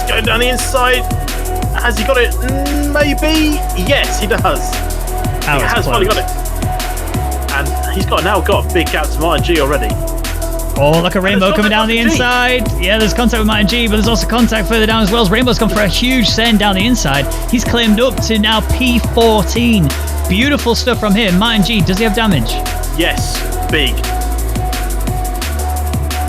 going down the inside. Has he got it? Maybe. Yes, he does. He has finally got it. And he's now got a big gap to Martin G already. Oh, look at Rainbow coming down the inside. Yeah, there's contact with Martin G, but there's also contact further down as well. As Rainbow's gone for a huge send down the inside. He's claimed up to now P14. Beautiful stuff from him. Martin G, does he have damage? Yes, big.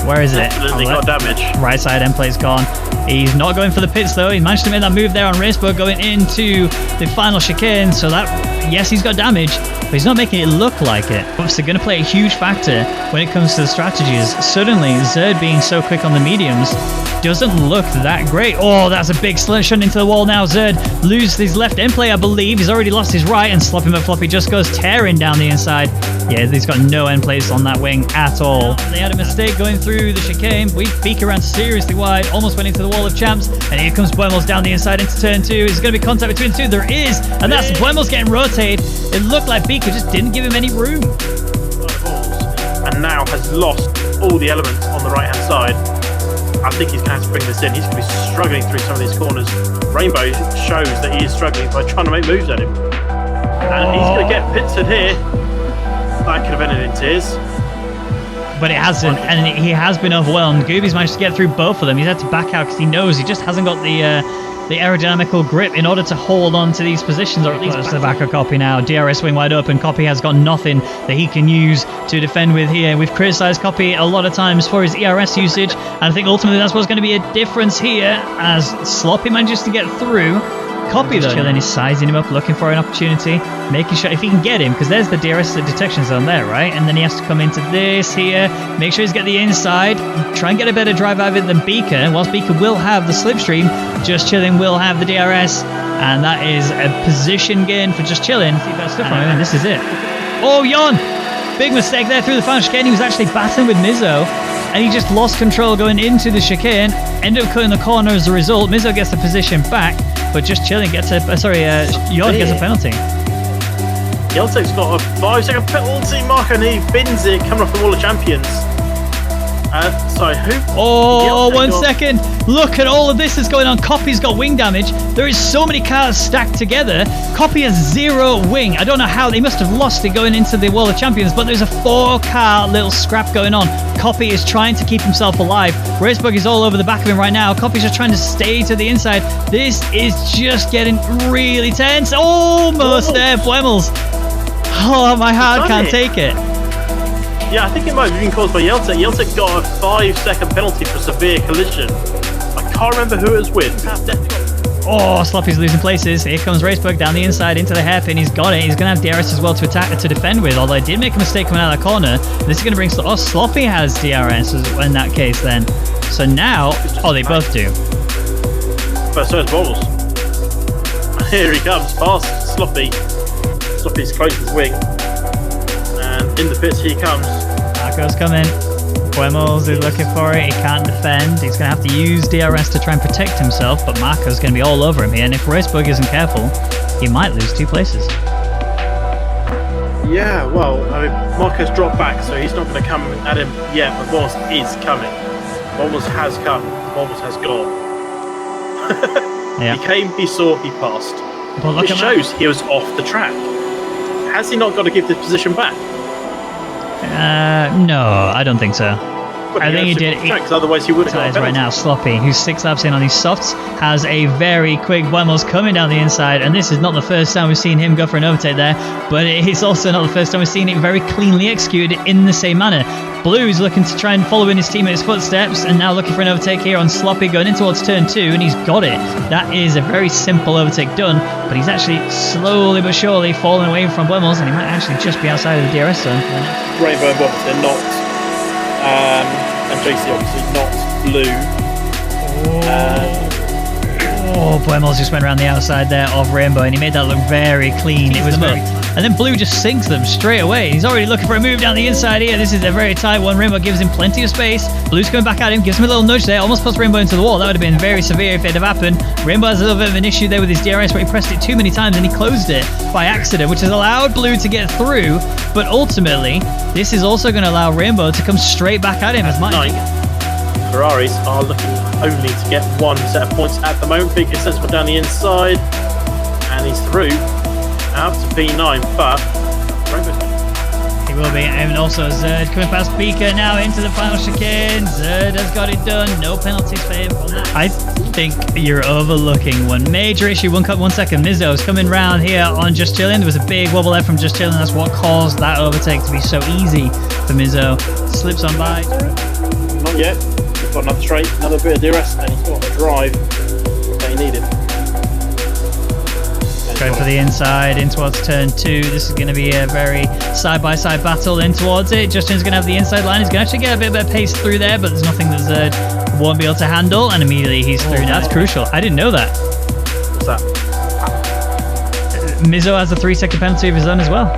Where is it? Definitely got damage. Right side end play's gone. He's not going for the pits though. He managed to make that move there on Racebug going into the final chicane. So that, yes, he's got damage, but he's not making it look like it. Obviously going to play a huge factor when it comes to the strategies. Suddenly, Zerd being so quick on the mediums doesn't look that great. Oh, that's a big slingshot into the wall now. Zerd loses his left end play, I believe. He's already lost his right, and Sloppy McFloppy just goes tearing down the inside. Yeah, he's got no end plates on that wing at all. They had a mistake going through the chicane. Beaker ran seriously wide, almost went into the wall of champs, and here comes Buemos down the inside into turn 2. Is there going to be contact between the two? There is, and that's Buemos getting rotated. It looked like Beaker just didn't give him any room. And now has lost all the elements on the right-hand side. I think he's going to have to bring this in. He's going to be struggling through some of these corners. Rainbow shows that he is struggling by trying to make moves at him. And he's going to get pincered here. That could have ended in tears. But it hasn't, and he has been overwhelmed. Gooby's managed to get through both of them. He's had to back out because he knows he just hasn't got the aerodynamical grip in order to hold on to these positions, or at least to the back of Copy now. DRS wing wide open. Copy has got nothing that he can use to defend with here. We've criticised Copy a lot of times for his ERS usage, and I think ultimately that's what's going to be a difference here as Sloppy manages to get through. Copy though, chilling, he's sizing him up, looking for an opportunity, making sure if he can get him, because there's the DRS detection zone there, right? And then he has to come into this here, make sure he's got the inside, try and get a better drive out of it than Beaker. Whilst Beaker will have the slipstream, Just Chilling will have the DRS, and that is a position gain for Just Chilling. See better stuff from him, and this is it. Oh, Jon! Big mistake there through the final chicane. He was actually battling with Mizzo, and he just lost control going into the chicane, ended up cutting the corner as a result. Mizzo gets the position back, but Just Chilling gets a, Jon gets a penalty. Yeltek's got a 5-second penalty mark, and he bins it coming off the wall of champions. Sorry, who? Oh, 1 second. Look at all of this that's going on. Copy's got wing damage. There is so many cars stacked together. Copy has 0 wing. I don't know how. They must have lost it going into the wall of champions, but there's a 4-car little scrap going on. Copy is trying to keep himself alive. Racebug is all over the back of him right now. Copy's just trying to stay to the inside. This is just getting really tense. Almost there, Buemos. Oh, my heart can't take it. Yeah, I think it might have been caused by Yeltek. Yeltek got a 5-second penalty for severe collision. I can't remember who it was with. Oh, Sloppy's losing places. Here comes Racebug down the inside into the hairpin. He's got it. He's going to have DRS as well to attack, to defend with, although he did make a mistake coming out of the corner. This is going to bring... Oh, Sloppy has DRS in that case then. So now... Oh, they both do. But so does Bobbles. Here he comes, past Sloppy. Sloppy's close his wing. And in the pits he comes. Marco's coming. Buemos is looking for it. He can't defend. He's going to have to use DRS to try and protect himself, but Marco's going to be all over him here. And if Racebug isn't careful, he might lose 2 places. Yeah, well, I mean, Marco's dropped back, so he's not going to come at him yet, but Buemos is coming. Buemos has come. Buemos has gone. Yeah. He came, he saw, he passed. It shows he was off the track. Has he not got to give this position back? No, I don't think so. But I think he did. Otherwise, he would have got a right now. Sloppy, who's 6 laps in on these softs, has a very quick Buemos coming down the inside, and this is not the first time we've seen him go for an overtake there, but it's also not the first time we've seen it very cleanly executed in the same manner. Blue's looking to try and follow in his teammate's footsteps, and now looking for an overtake here on Sloppy going in towards turn 2, and he's got it. That is a very simple overtake done, but he's actually slowly but surely falling away from Buemos, and he might actually just be outside of the DRS zone. Rainbow and Buemos, they're not. And JC obviously not blue. Oh, Buemos just went around the outside there of Rainbow, and he made that look very clean. It was very... And then Blue just sinks them straight away. He's already looking for a move down the inside here. This is a very tight one. Rainbow gives him plenty of space. Blue's coming back at him, gives him a little nudge there, almost puts Rainbow into the wall. That would have been very severe if it had happened. Rainbow has a little bit of an issue there with his DRS, where he pressed it too many times and he closed it by accident, which has allowed Blue to get through. But ultimately, this is also going to allow Rainbow to come straight back at him as much. Ferraris are looking only to get one set of points at the moment. Big sensible down the inside, and he's through out to P9, but he will be. And also Zerd coming past Beaker now into the final chicane. Zerd has got it done. No penalties for him from that. I think you're overlooking one major issue. One second. Mizzo's coming round here on Just Chillin'. There was a big wobble there from Just Chillin'. That's what caused that overtake to be so easy for Mizzo. Slips on by. Not yet. He's got another straight, another bit of DRS, and he's got a drive that he needed. Going for the inside in towards turn 2. This is going to be a very side-by-side battle in towards it. Justin's going to have the inside line. He's going to actually get a bit of a pace through there, but there's nothing that Zerd won't be able to handle, and immediately he's through. That's crucial. I didn't know that. What's that? Mizzo has a 3-second penalty of his own as well.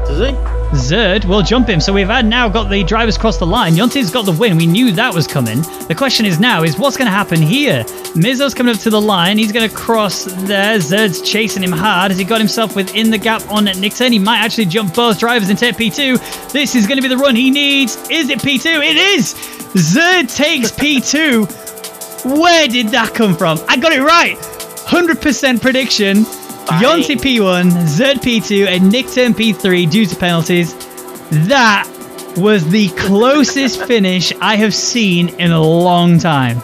Does he? Zerd will jump him. So we've now got the drivers across the line. Yonti's got the win. We knew that was coming. The question is now is what's going to happen here? Mizzo's coming up to the line. He's going to cross there. Zerd's chasing him hard. Has he got himself within the gap on Nickton? He might actually jump both drivers and take P2. This is going to be the run he needs. Is it P2? It is! Zerd takes P2. Where did that come from? I got it right. 100% prediction. Yonti P1, Zerd P2, and Nickton P3 due to penalties. That was the closest finish I have seen in a long time.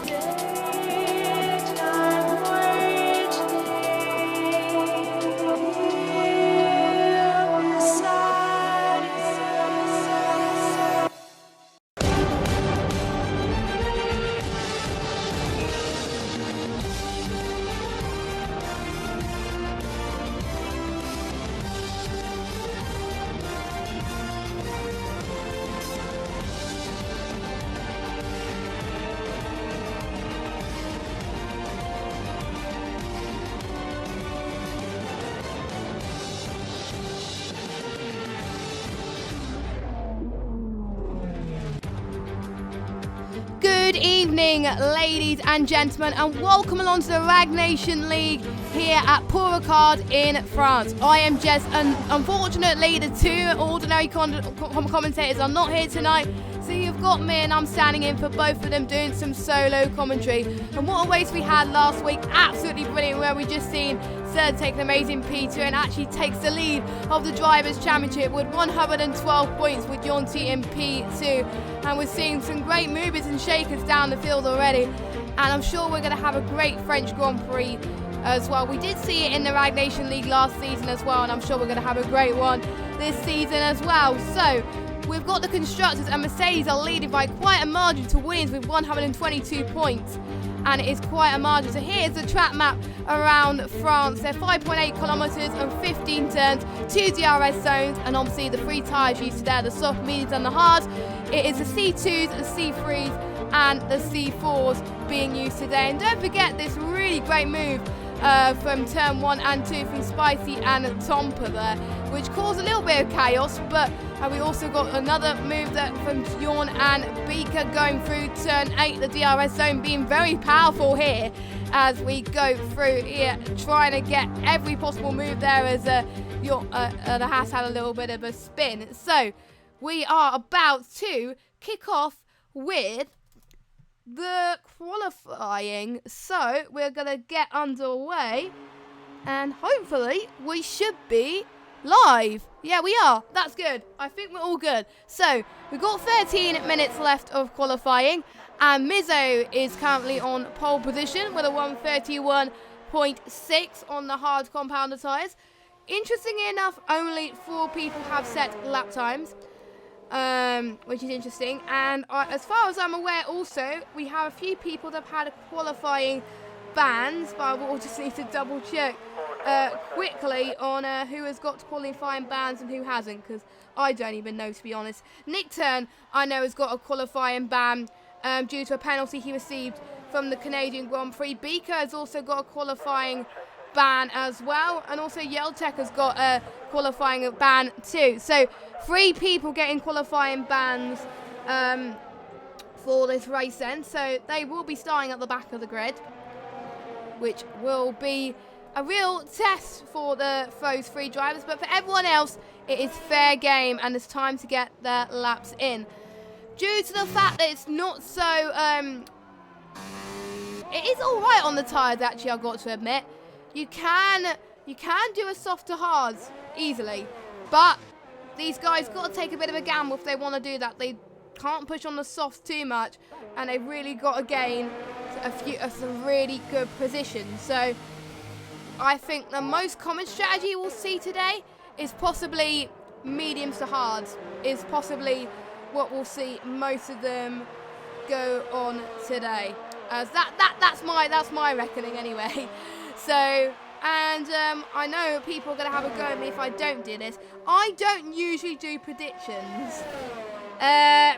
Good evening, ladies and gentlemen, and welcome along to the Rwagnation League here at Pour Ricard in France. I am Jess, and unfortunately the two ordinary commentators are not here tonight, so you've got me and I'm standing in for both of them doing some solo commentary. And what a race we had last week, absolutely brilliant, where we just seen Zerd take an amazing P2 and actually takes the lead of the Drivers' Championship with 112 points with Yonti in P2. And we're seeing some great movers and shakers down the field already. And I'm sure we're going to have a great French Grand Prix as well. We did see it in the Rwagnation League last season as well, and I'm sure we're going to have a great one this season as well. So we've got the constructors, and Mercedes are leading by quite a margin to wins with 122 points. And it is quite a margin. So here's the track map around France. They're 5.8 kilometres and 15 turns, 2 DRS zones, and obviously the 3 tyres used there, the soft, mediums and the hard. It is the C2s, the C3s and the C4s being used today. And don't forget this really great move from turn 1 and 2 from Spicy and Tompa there, which caused a little bit of chaos, but we also got another move that from Bjorn and Beaker going through turn 8, the DRS zone being very powerful here as we go through here, trying to get every possible move there as the Haas had a little bit of a spin. So we are about to kick off with the qualifying, so we're gonna get underway and hopefully we should be live. Yeah, we are. That's good. I think we're all good. So we've got 13 minutes left of qualifying, and Mizzo is currently on pole position with a 131.6 on the hard compounder tyres. Interestingly enough, only 4 people have set lap times, which is interesting. And as far as I'm aware, also we have a few people that have had qualifying bans, but I will just need to double check quickly on who has got qualifying bans and who hasn't, because I don't even know, to be honest. Nickton, I know, has got a qualifying ban due to a penalty he received from the Canadian Grand Prix. Beaker has also got a qualifying ban as well, and also Yeltek has got a qualifying ban too. So 3 people getting qualifying bans for this race then, so they will be starting at the back of the grid, which will be a real test for those 3 drivers. But for everyone else, it is fair game and it's time to get their laps in. due to the fact that it's not so, it is alright on the tyres actually, I've got to admit. You can do a soft to hards easily, but these guys got to take a bit of a gamble if they want to do that. They can't push on the softs too much, and they've really got to gain some really good positions. So I think the most common strategy we'll see today is possibly mediums to hards, is possibly what we'll see most of them go on today. As that's my reckoning anyway. So, and I know people are going to have a go at me if I don't do this. I don't usually do predictions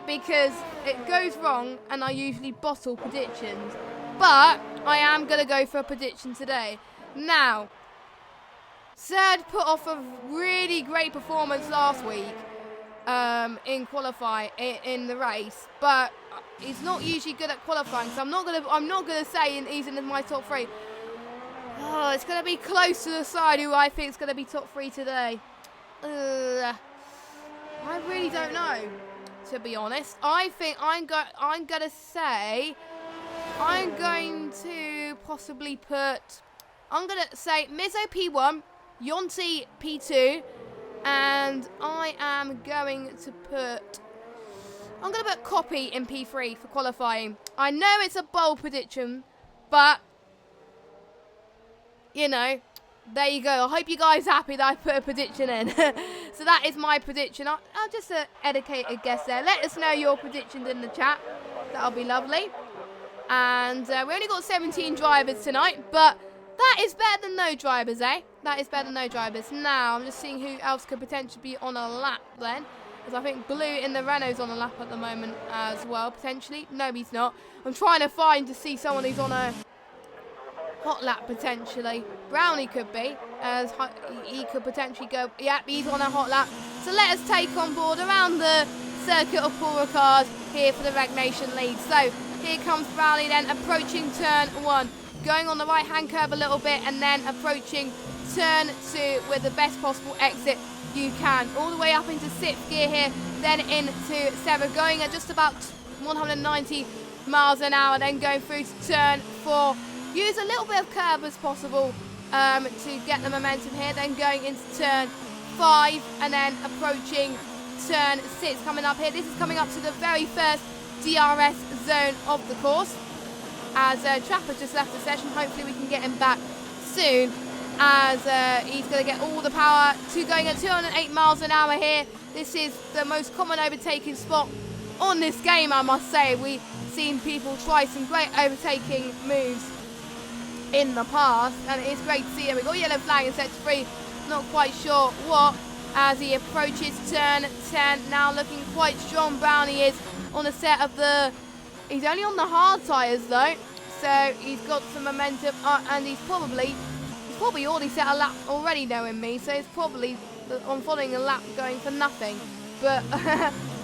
because it goes wrong and I usually bottle predictions. But I am going to go for a prediction today. Now, Serd put off a really great performance last week in qualifying in the race, but he's not usually good at qualifying. So I'm not gonna say he's in my top 3. Oh, it's gonna be close to the side who I think is gonna be top 3 today. I really don't know, to be honest. I think I'm going to possibly put. I'm gonna say Mizzo P1, Yonti P2, and I am going to put. I'm going to put Copy in P3 for qualifying. I know it's a bold prediction, but, you know, there you go. I hope you guys are happy that I put a prediction in. So that is my prediction. I'll just educated guess there. Let us know your predictions in the chat. That'll be lovely. And we only got 17 drivers tonight, but that is better than no drivers, eh? That is better than no drivers. Now, I'm just seeing who else could potentially be on a lap then. Because I think Blue in the Renault's on a lap at the moment as well, potentially. No, he's not. I'm trying to see someone who's on a hot lap, potentially. Brownie could be, as he could potentially go. Yep, he's on a hot lap. So let us take on board around the circuit of Paul Ricard here for the Rwagnation League. So here comes Brownie then, approaching turn 1. Going on the right-hand curve a little bit, and then approaching turn 2 with the best possible exit you can. All the way up into 6th gear here, then into 7th, going at just about 190 miles an hour, then going through to turn 4. Use a little bit of curve as possible to get the momentum here, then going into turn 5, and then approaching turn 6 coming up here. This is coming up to the very first DRS zone of the course. As Trapper just left the session, hopefully we can get him back soon, as he's going to get all the power to going at 208 miles an hour here. This is the most common overtaking spot on this game, I must say. We've seen people try some great overtaking moves in the past, and it is great to see him. We've got yellow flag in sector 3, not quite sure what, as he approaches turn 10. Now looking quite strong, Brownie is on the set of the... He's only on the hard tyres though, so he's got some momentum, and he's probably already set a lap already, knowing me, so it's probably on following a lap going for nothing. But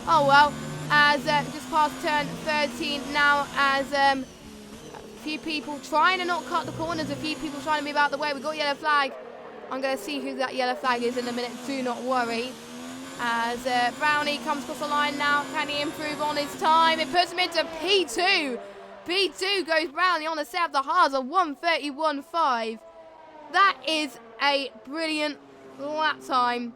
oh well, as just past turn 13 now, as a few people trying to not cut the corners, a few people trying to move out the way. We've got yellow flag. I'm going to see who that yellow flag is in a minute, do not worry. As Brownie comes across the line now, can he improve on his time? It puts him into P2. P2 goes Brownie on the set of the hards of 1:31.5. That is a brilliant lap time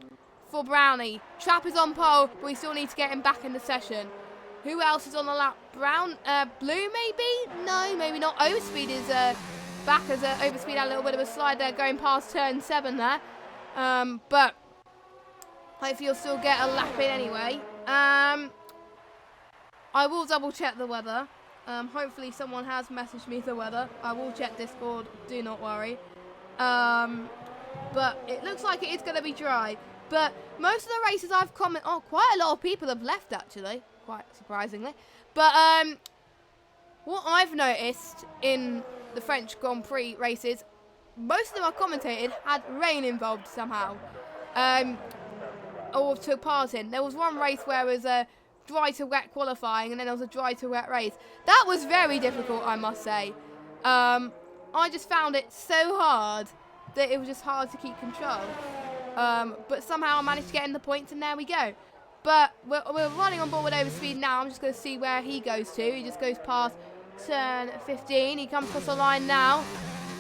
for Brownie. Trap is on pole, but we still need to get him back in the session. Who else is on the lap? Blue maybe? No, maybe not. Overspeed is back, as Overspeed had a little bit of a slide there going past turn 7 there. But hopefully you'll still get a lap in anyway. I will double check the weather. Hopefully someone has messaged me the weather. I will check Discord, do not worry. But it looks like it is going to be dry. But most of the races I've commented... Oh, quite a lot of people have left actually. Quite surprisingly. But what I've noticed in the French Grand Prix races, most of them I've commentated had rain involved somehow. Or took part in. There was one race where it was a dry to wet qualifying, and then there was a dry to wet race. That was very difficult, I must say. I just found it so hard that it was just hard to keep control. But somehow I managed to get in the points, and there we go. But we're running on board with overspeed now. I'm just going to see where he goes to. He just goes past turn 15. He comes across the line now.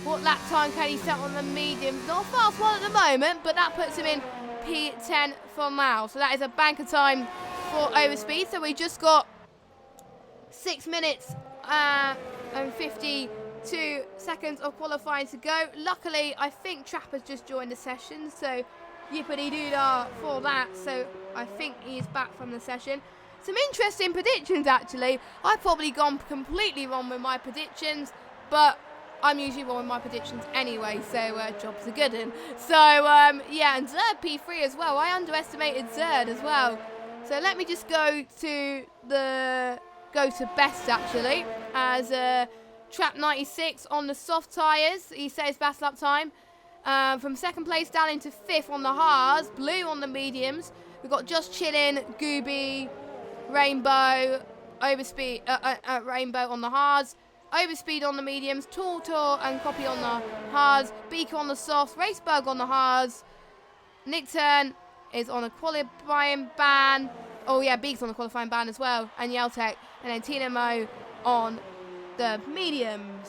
What lap time can he set on the mediums? Not a fast one at the moment, but that puts him in P10 for now. So that is a banker time for overspeed. So we just got 6 minutes and 52 seconds of qualifying to go. Luckily, I think Trapper's just joined the session, so yippity-doo-dah for that. So I think he's back from the session. Some interesting predictions, actually. I've probably gone completely wrong with my predictions, but I'm usually wrong with my predictions anyway, so job's a good one. So, yeah, and Zerd P3 as well. I underestimated Zerd as well. So let me just go to best, actually, as Trap 96 on the soft tyres. He says best lap time. From second place down into 5th on the hards. Blue on the mediums. We've got Just Chillin', Gooby, Rainbow, Overspeed, Rainbow on the hards. Overspeed on the mediums, Tortor and Copy on the hards, Beaker on the softs, Racebug on the hards, Nick Turn is on a qualifying ban. Oh yeah, Beaker's on the qualifying ban as well, and Yeltec, and then Tina Mo on the mediums.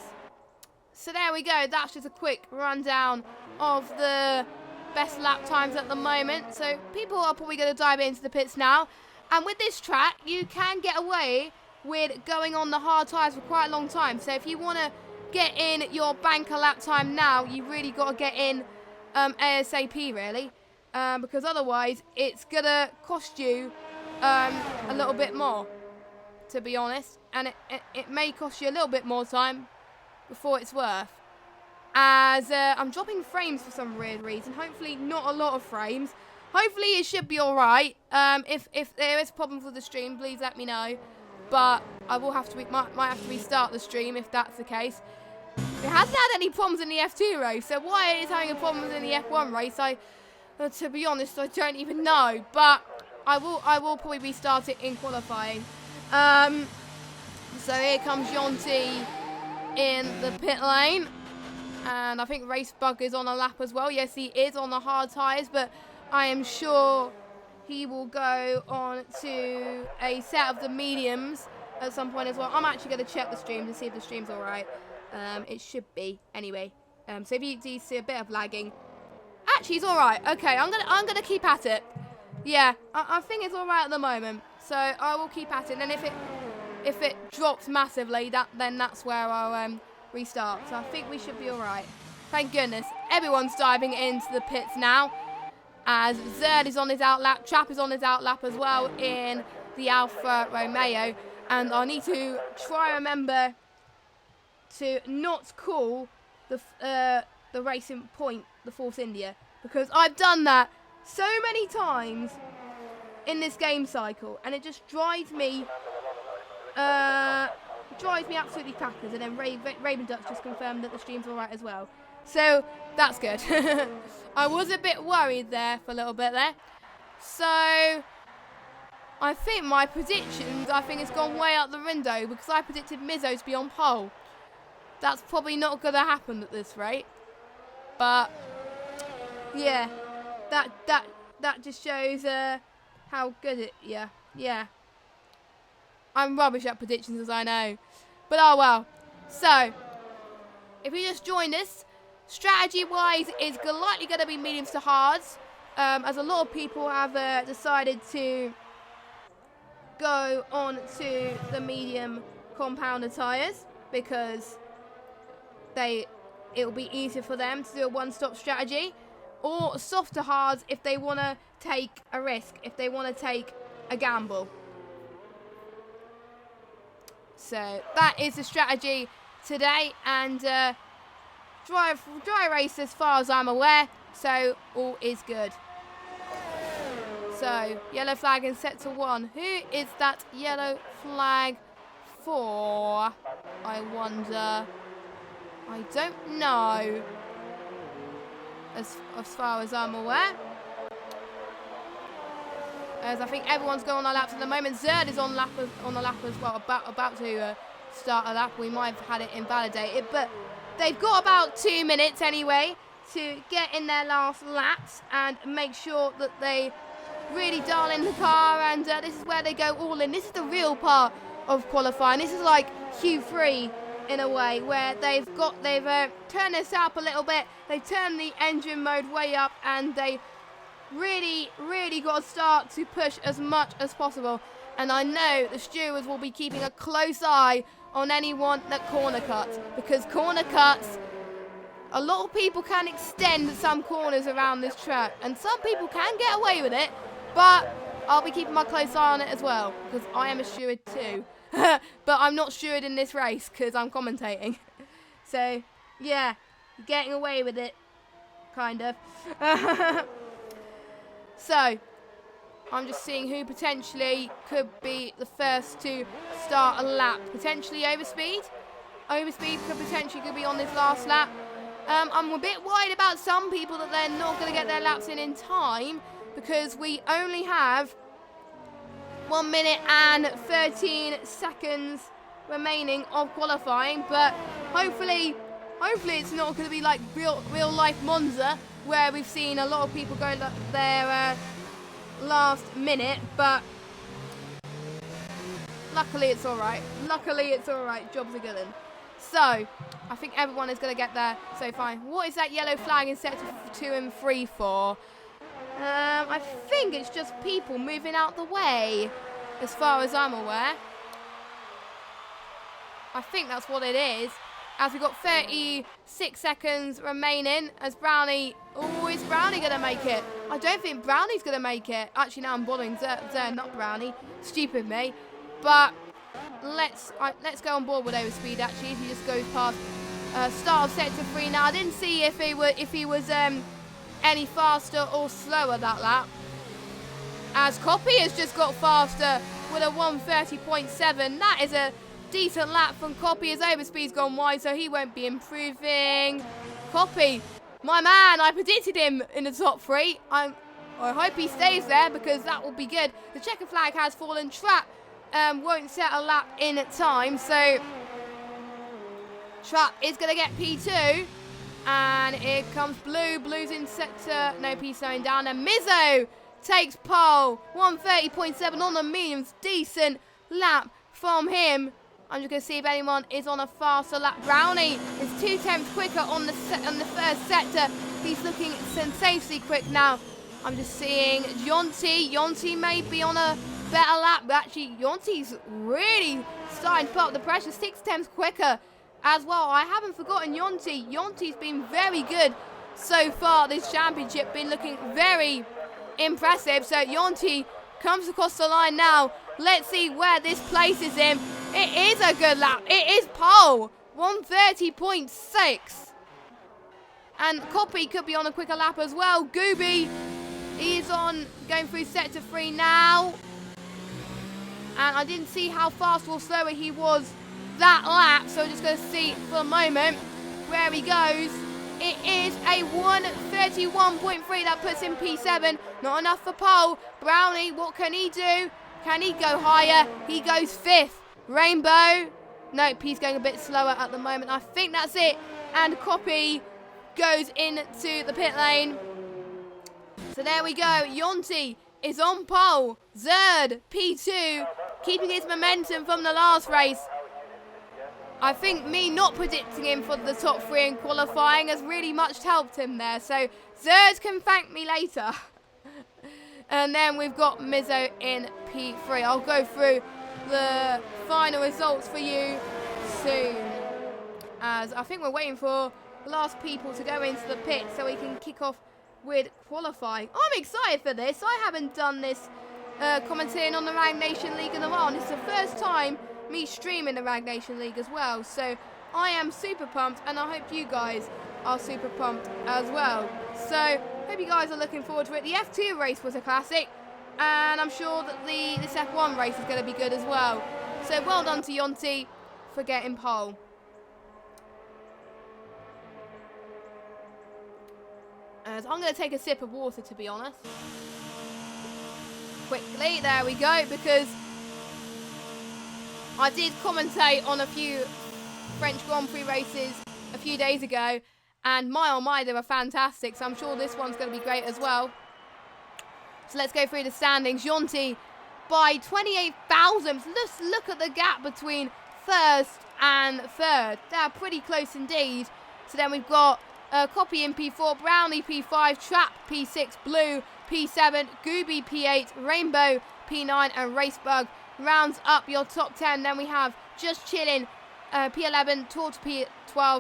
So there we go, that's just a quick rundown of the best lap times at the moment. So people are probably going to dive into the pits now, and with this track, you can get away with going on the hard tyres for quite a long time. So if you want to get in your banker lap time now, you really got to get in ASAP, really, because otherwise it's going to cost you a little bit more, to be honest, and it may cost you a little bit more time before it's worth. As I'm dropping frames for some weird reason, hopefully not a lot of frames. Hopefully it should be alright. If there is problems with the stream, please let me know. But I will have to might have to restart the stream if that's the case. It hasn't had any problems in the F2 race, so why it is having a problem in the F1 race, to be honest, I don't even know. But I will probably restart it in qualifying. So here comes Yonti in the pit lane, and I think Racebug is on a lap as well. Yes, he is on the hard tyres, but I am sure he will go on to a set of the mediums at some point as well. I'm actually going to check the stream to see if the stream's all right. It should be anyway. So if you do see a bit of lagging, actually it's all right. Okay, I'm gonna keep at it. Yeah, I think it's all right at the moment. So I will keep at it. And then if it drops massively, then that's where I'll restart. So I think we should be all right. Thank goodness. Everyone's diving into the pits now, as Zerd is on his outlap, Trap is on his outlap as well in the Alfa Romeo. And I need to try remember to not call the racing point the Force India, because I've done that so many times in this game cycle, and it just drives me absolutely crackers. And then Raven Ducks just confirmed that the stream's alright as well. So that's good. I was a bit worried there for a little bit there. So I think my predictions, it's gone way out the window, because I predicted Mizzo to be on pole. That's probably not going to happen at this rate. But yeah, that just shows how good it. Yeah. I'm rubbish at predictions, as I know. But oh well. So if you just joined us, strategy-wise, it's likely going to be mediums to hards, as a lot of people have decided to go on to the medium compounder tyres, because it'll be easier for them to do a one-stop strategy, or softer hards if they want to take a risk, if they want to take a gamble. So that is the strategy today, and dry race as far as I'm aware, so all is good. So yellow flag is set to 1. Who is that yellow flag for, I wonder? I don't know, as far as I'm aware. As I think everyone's going on laps at the moment. Zerd is on the lap as well, about to start a lap. We might have had it invalidated, but they've got about 2 minutes anyway to get in their last laps and make sure that they really dial in the car, and this is where they go all in. This is the real part of qualifying. This is like Q3 in a way, where they've turned this up a little bit. They've turned the engine mode way up, and they really got to start to push as much as possible. And I know the stewards will be keeping a close eye on anyone that corner cuts, because corner cuts, a lot of people can extend some corners around this track, and some people can get away with it, but I'll be keeping my close eye on it as well, because I am a steward too. But I'm not steward in this race because I'm commentating. So, yeah, getting away with it, kind of. So, I'm just seeing who potentially could be the first to start a lap. Potentially Overspeed. Overspeed could potentially be on this last lap. I'm a bit worried about some people that they're not going to get their laps in time, because we only have 1 minute and 13 seconds remaining of qualifying. But hopefully it's not going to be like real life Monza, where we've seen a lot of people go their last minute. But luckily it's all right. Jobs are good. So I think everyone is going to get there. So fine. What is that yellow flag in sector 2 and 3 for? I think it's just people moving out the way, as far as I'm aware. I think that's what it is. As we've got 36 seconds remaining, as Brownie... Oh, is Brownie going to make it? I don't think Brownie's going to make it. Actually, now I'm bothering Zer, not Brownie. Stupid me. But let's go on board with Overspeed, actually, if he just goes past start of sector 3 now. I didn't see if he was any faster or slower that lap, as Copy has just got faster with a 1:30.7. That is a decent lap from Copy, as Overspeed's gone wide, so he won't be improving. Copy, my man, I predicted him in the top 3. I hope he stays there, because that will be good. The checker flag has fallen. Trap won't set a lap in time, so Trap is going to get P2. And here comes Blue. Blue's in sector. No, P slowing down. And Mizzo takes pole. 1:30.7 on the mediums. Decent lap from him. I'm just going to see if anyone is on a faster lap. Brownie is 2/10 quicker on the first sector. He's looking sensationally quick now. I'm just seeing Yonti. Yonti may be on a better lap, but actually Yonti's really starting to put up the pressure. 6/10 quicker as well. I haven't forgotten Yonti. Yonti's been very good so far this championship, been looking very impressive. So Yonti comes across the line now. Let's see where this places him. It is a good lap. It is pole. 1:30.6. And Copy could be on a quicker lap as well. Gooby is on, going through sector 3 now. And I didn't see how fast or slower he was that lap, so I'm just going to see for a moment where he goes. It is a 1:31.3. That puts him P7. Not enough for pole. Brownie, what can he do? Can he go higher? He goes 5th. Rainbow. Nope, he's going a bit slower at the moment. I think that's it. And Copy goes into the pit lane. So there we go. Yonti is on pole. Zerd, P2, keeping his momentum from the last race. I think me not predicting him for the top 3 in qualifying has really much helped him there. So Zerd can thank me later. And then we've got Mizzo in P3. I'll go through the final results for you soon, as I think we're waiting for the last people to go into the pit so we can kick off with qualifying. I'm excited for this. I haven't done this commentating on the Rwagnation League in a while. This is the first time me streaming the Rwagnation League as well, so I am super pumped, and I hope you guys are super pumped as well. So hope you guys are looking forward to it. The F2 race was a classic, and I'm sure that this F1 race is going to be good as well. So well done to Yonti for getting pole. As I'm going to take a sip of water, to be honest. Quickly, there we go, because I did commentate on a few French Grand Prix races a few days ago, and my oh my, they were fantastic, so I'm sure this one's going to be great as well. So let's go through the standings. Jonty by 28 thousandths. Let's look at the gap between first and third. They're pretty close indeed. So then we've got Copy in P4, Brownie P5, Trap P6, Blue P7, Gooby P8, Rainbow P9, and Racebug rounds up your top 10. Then we have Just Chillin' P11, Torch P12,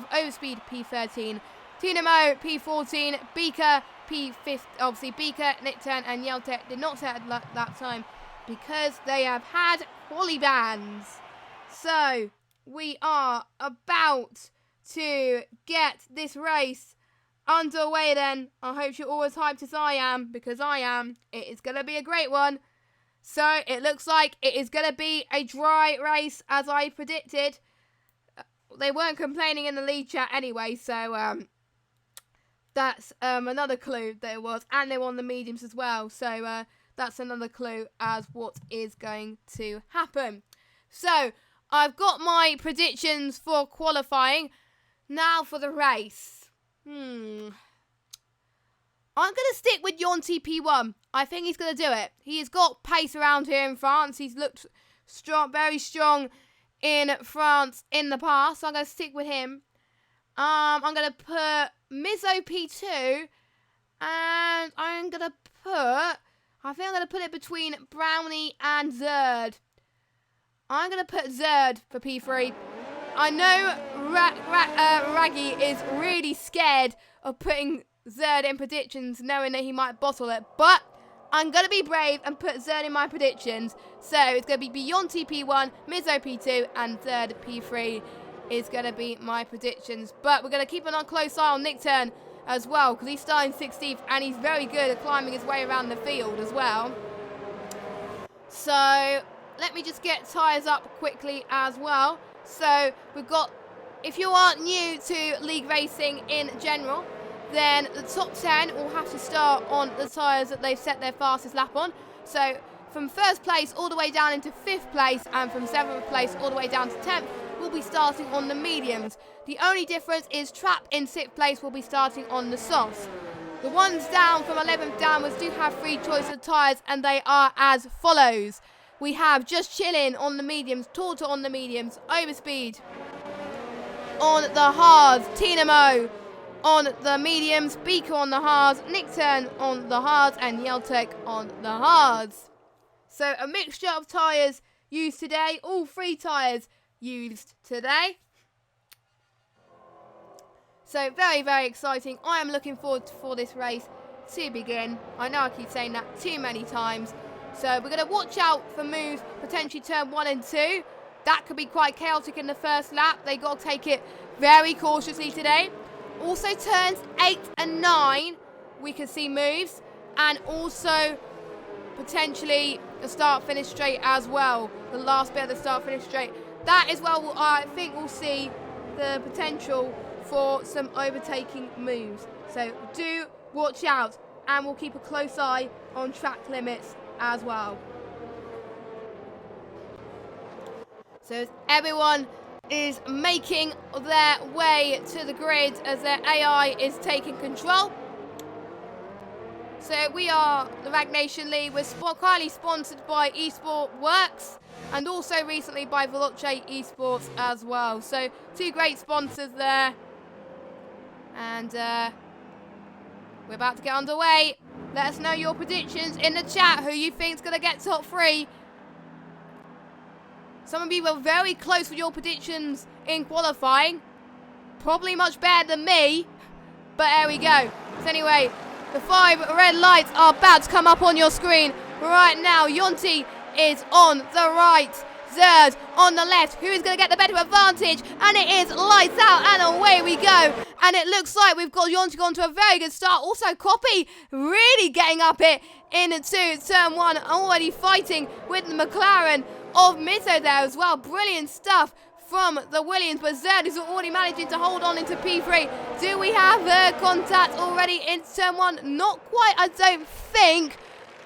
Overspeed P13, Tunamo P14, Beaker P5, obviously Beaker, Nickturn, and Yeltek did not set that time because they have had quali bans. So we are about to get this race underway then. I hope you're all as hyped as I am, because I am. It is going to be a great one. So it looks like it is going to be a dry race as I predicted. They weren't complaining in the lead chat anyway, so that's another clue that it was. And they were on the mediums as well, so that's another clue as what is going to happen. So I've got my predictions for qualifying. Now for the race. I'm going to stick with Jonty P1. I think he's going to do it. He's got pace around here in France. He's looked strong, very strong in France in the past. So I'm going to stick with him. I'm going to put Mizzo P2. And I'm going to put... I think I'm going to put it between Brownie and Zerd. I'm going to put Zerd for P3. I know Raggy is really scared of putting Zerd in predictions, knowing that he might bottle it. But I'm going to be brave and put Zerd in my predictions. So it's going to be Jonty P1, Mizzo P2, and Zerd P3 is going to be my predictions. But we're going to keep an close eye on Nickturn as well, because he's starting 16th and he's very good at climbing his way around the field as well. So let me just get tyres up quickly as well. So we've got, if you are new to league racing in general, then the top 10 will have to start on the tyres that they've set their fastest lap on. So from first place all the way down into 5th place, and from 7th place all the way down to 10th, will be starting on the mediums. The only difference is Trap in 6th place will be starting on the softs. The ones down from 11th downwards do have 3 choices of tyres, and they are as follows. We have Just Chillin' on the mediums, Torta on the mediums, Overspeed on the hards, Tinamo on the mediums, Beaker on the hards, Nickturn on the hards, and Yeltek on the hards. So a mixture of tyres used today, all 3 tyres used today. So very, very exciting. I am looking forward for this race to begin. I know I keep saying that too many times. So we're going to watch out for moves, potentially turn 1 and 2. That could be quite chaotic in the first lap. They got to take it very cautiously today. Also turns 8 and 9, we can see moves. And also potentially the start-finish straight as well. The last bit of the start-finish straight. That as well, I think we'll see the potential for some overtaking moves. So do watch out, and we'll keep a close eye on track limits as well. So as everyone is making their way to the grid as their AI is taking control. So we are the Rwagnation League. We're highly sponsored by Esport Works and also recently by Veloce Esports as well. So 2 great sponsors there. And we're about to get underway. Let us know your predictions in the chat, who you think is going to get top 3. Some of you were very close with your predictions in qualifying. Probably much better than me. But there we go. So anyway, the 5 red lights are about to come up on your screen right now. Jonty is on the right. Zerd on the left. Who is going to get the better advantage? And it is lights out and away we go. And it looks like we've got Jonty gone to a very good start. Also Copy really getting up it into turn 1. Already fighting with the McLaren of Mizzo there as well. Brilliant stuff from the Williams, but Zerd is already managing to hold on into P3. Do we have contact already in turn 1? Not quite, I don't think.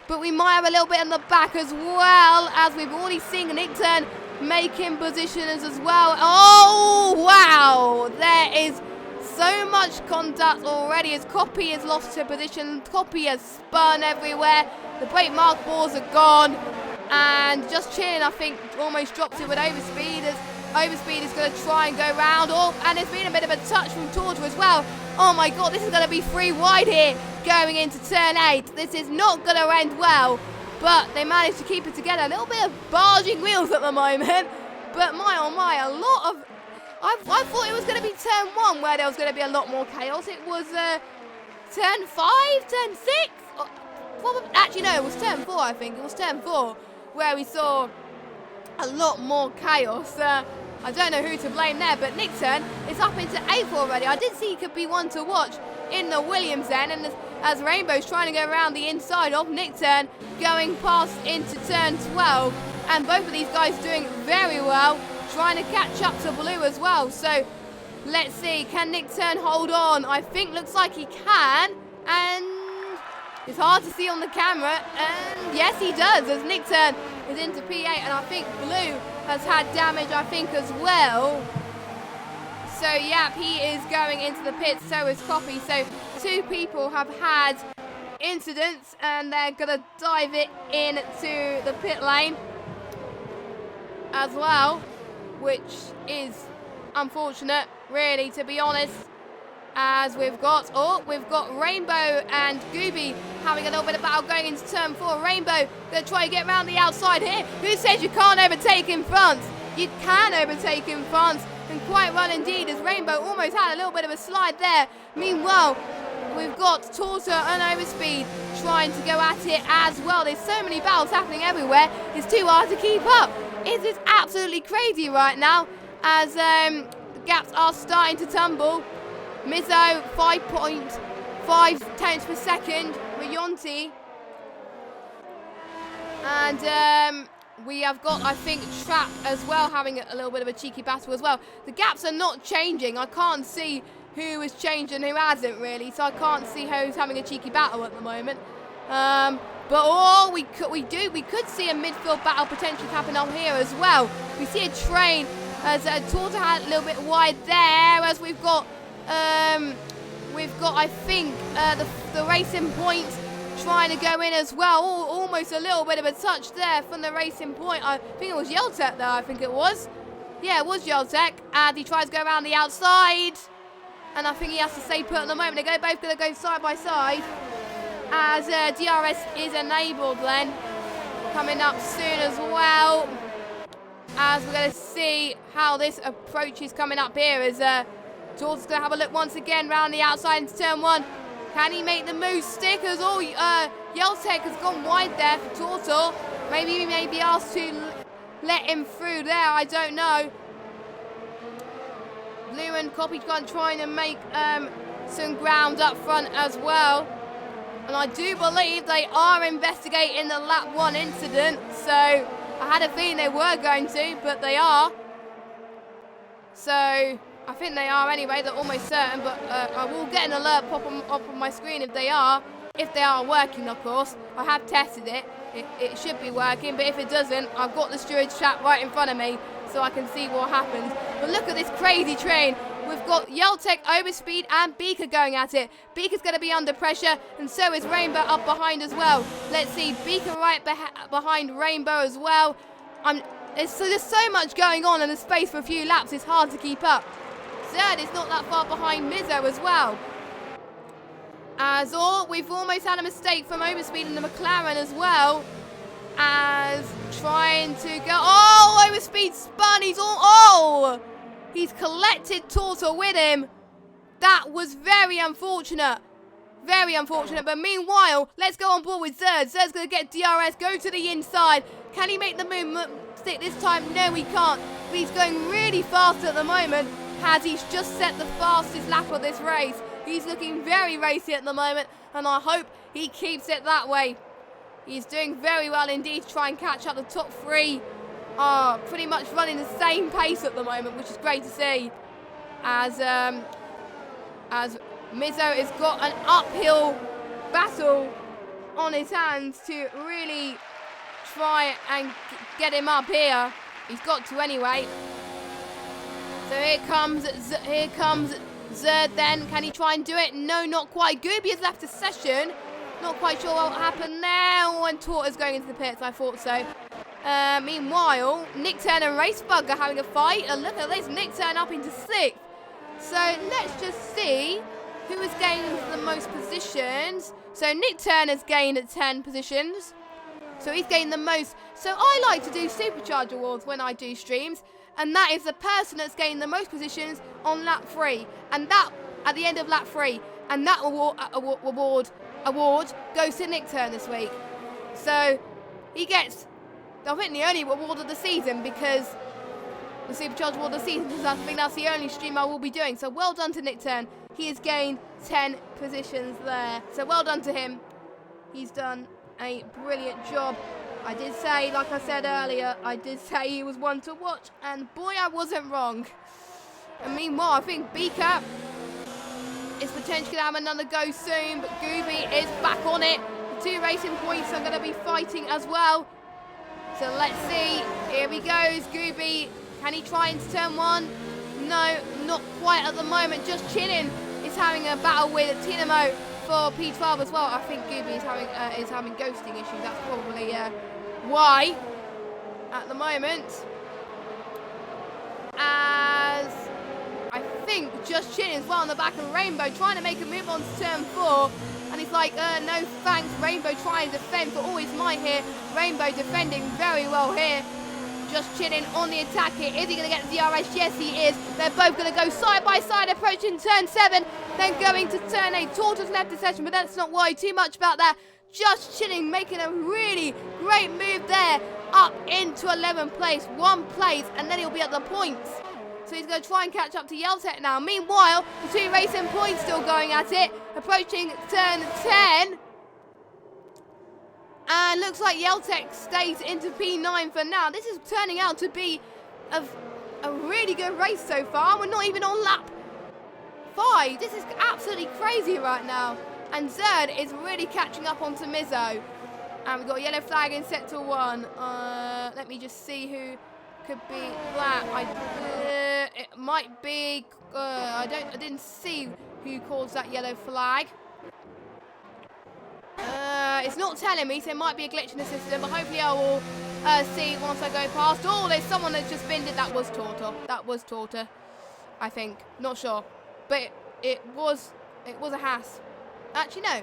But we might have a little bit in the back as well, as we've already seen Nickturn making positions as well. Oh, wow. There is so much contact already as Copy has lost her position. Copy has spun everywhere. The brake mark balls are gone. And just Chin, I think, almost drops it with Overspeed as Overspeed is going to try and go round. Oh, and there's been a bit of a touch from Torta as well. Oh my god, this is going to be 3 wide here going into turn 8. This is not going to end well. But they managed to keep it together. A little bit of barging wheels at the moment. But my oh my, a lot of... I thought it was going to be turn 1 where there was going to be a lot more chaos. It was turn 5, turn 6? Actually, no, it was turn 4, I think. It was turn 4 where we saw a lot more chaos. I don't know who to blame there, but Nick Turn is up into 8th already. I did see he could be one to watch in the Williams then, and as Rainbow's trying to go around the inside of Nick Turn, going past into turn 12, and both of these guys doing very well, trying to catch up to Blue as well. So let's see, can Nick Turn hold on? I think looks like he can, and it's hard to see on the camera, and yes he does, as Nick Turn is into P8, and I think Blue has had damage, I think, as well. So, yep, he is going into the pits, so is Copy. So, 2 people have had incidents, and they're going to dive it into the pit lane as well, which is unfortunate, really, to be honest. As we've got Rainbow and Gooby having a little bit of battle going into turn 4. Rainbow going to try and get around the outside here. Who says you can't overtake in France? You can overtake in France, and quite well indeed, as Rainbow almost had a little bit of a slide there. Meanwhile, we've got Torta and Overspeed trying to go at it as well. There's so many battles happening everywhere. It's too hard to keep up. It is absolutely crazy right now, as the gaps are starting to tumble. Mizzo, 5.5 tenths per second. Rayonti. And we have got, I think, Trap as well having a little bit of a cheeky battle as well. The gaps are not changing. I can't see who has changed and who hasn't really. So I can't see who's having a cheeky battle at the moment. But we could see a midfield battle potentially happen up here as well. We see a train as Torta had a little bit wide there, as we've got I think, the Racing Point trying to go in as well. Almost a little bit of a touch there from the Racing Point. I think it was Yeltec there, I think it was. Yeah, it was Yeltec. And he tries to go around the outside. And I think he has to stay put at the moment. They're both going to go side by side. As DRS is enabled then. Coming up soon as well. As we're going to see how this approach is coming up here as... Torta's going to have a look once again round the outside into turn 1. Can he make the move? Stickers. Yeltec has gone wide there for Torta. Maybe he may be asked to let him through there. I don't know. Blue and Copy trying to make some ground up front as well. And I do believe they are investigating the lap 1 incident. So I had a feeling they were going to, but they are. So... I think they are anyway, they're almost certain, but I will get an alert pop on my screen if they are working, of course. I have tested it. It should be working, but if it doesn't, I've got the steward's chat right in front of me so I can see what happens. But look at this crazy train. We've got Yeltec, Overspeed and Beaker going at it. Beaker's going to be under pressure, and so is Rainbow up behind as well. Let's see, Beaker right behind Rainbow as well. There's so much going on in the space for a few laps, it's hard to keep up. Third is not that far behind Mizzo as well. We've almost had a mistake from Overspeed in the McLaren as well. As trying to go... Overspeed spun. He's collected Torta with him. That was very unfortunate. Very unfortunate. But meanwhile, let's go on board with Zerd. Zerd's going to get DRS, go to the inside. Can he make the move stick this time? No, he can't. But he's going really fast at the moment. As he's just set the fastest lap of this race. He's looking very racy at the moment, and I hope he keeps it that way. He's doing very well indeed to try and catch up. The top 3 are pretty much running the same pace at the moment, which is great to see. As Mizzo has got an uphill battle on his hands to really try and get him up here. He's got to anyway. So here comes Zerd then, can he try and do it? No, not quite. Gooby has left the session. Not quite sure what happened there. Oh, and Torta's going into the pits. I thought so. Meanwhile, Nick Turn and Racebug are having a fight. And look at this. Nick Turn up into 6th. So let's just see who has gained the most positions. So Nick Turn has gained 10 positions. So he's gained the most. So I like to do Supercharge Awards when I do streams. And that is the person that's gained the most positions on lap 3. And that, at the end of lap 3. And that award goes to Nick Turn this week. So he gets, I think, the only award of the season, because the Supercharge Award of the season, because I think that's the only stream I will be doing. So well done to Nick Turn. He has gained 10 positions there. So well done to him. He's done a brilliant job. I did say, like I said earlier, I did say he was one to watch, and boy, I wasn't wrong. And meanwhile, I think Beaker is potentially going to have another go soon, but Gooby is back on it. The 2 racing points are going to be fighting as well. So let's see. Here he goes. Gooby, can he try into turn 1? No, not quite at the moment. Just Chinin is having a battle with Tinamo for P12 as well. I think Gooby is having ghosting issues. That's probably why at the moment. As I think Just Chin as well on the back of Rainbow, trying to make a move on to turn 4. And he's like, no thanks. Rainbow trying to defend for all his might here. Rainbow defending very well here. Just Chilling on the attack here. Is he going to get the DRS? Yes, he is. They're both going to go side by side, approaching turn 7. Then going to turn 8. Tortoise left the session, but let's not worry too much about that. Just Chilling making a really great move there. Up into 11th place. 1 place, and then he'll be at the points. So he's going to try and catch up to Yeltek now. Meanwhile, the 2 racing points still going at it. Approaching turn 10. And looks like Yeltek stays into P9 for now. This is turning out to be a really good race so far. We're not even on lap 5. This is absolutely crazy right now. And Zerd is really catching up onto Mizzo. And we've got a yellow flag in sector 1. Let me just see who could be that. It might be. I didn't see who caused that yellow flag. It's not telling me, so it might be a glitch in the system, but hopefully I will see once I go past. Oh, there's someone that's just binned it. That was Torta. That was Torta, I think. Not sure, but it was a Haas. Actually, no,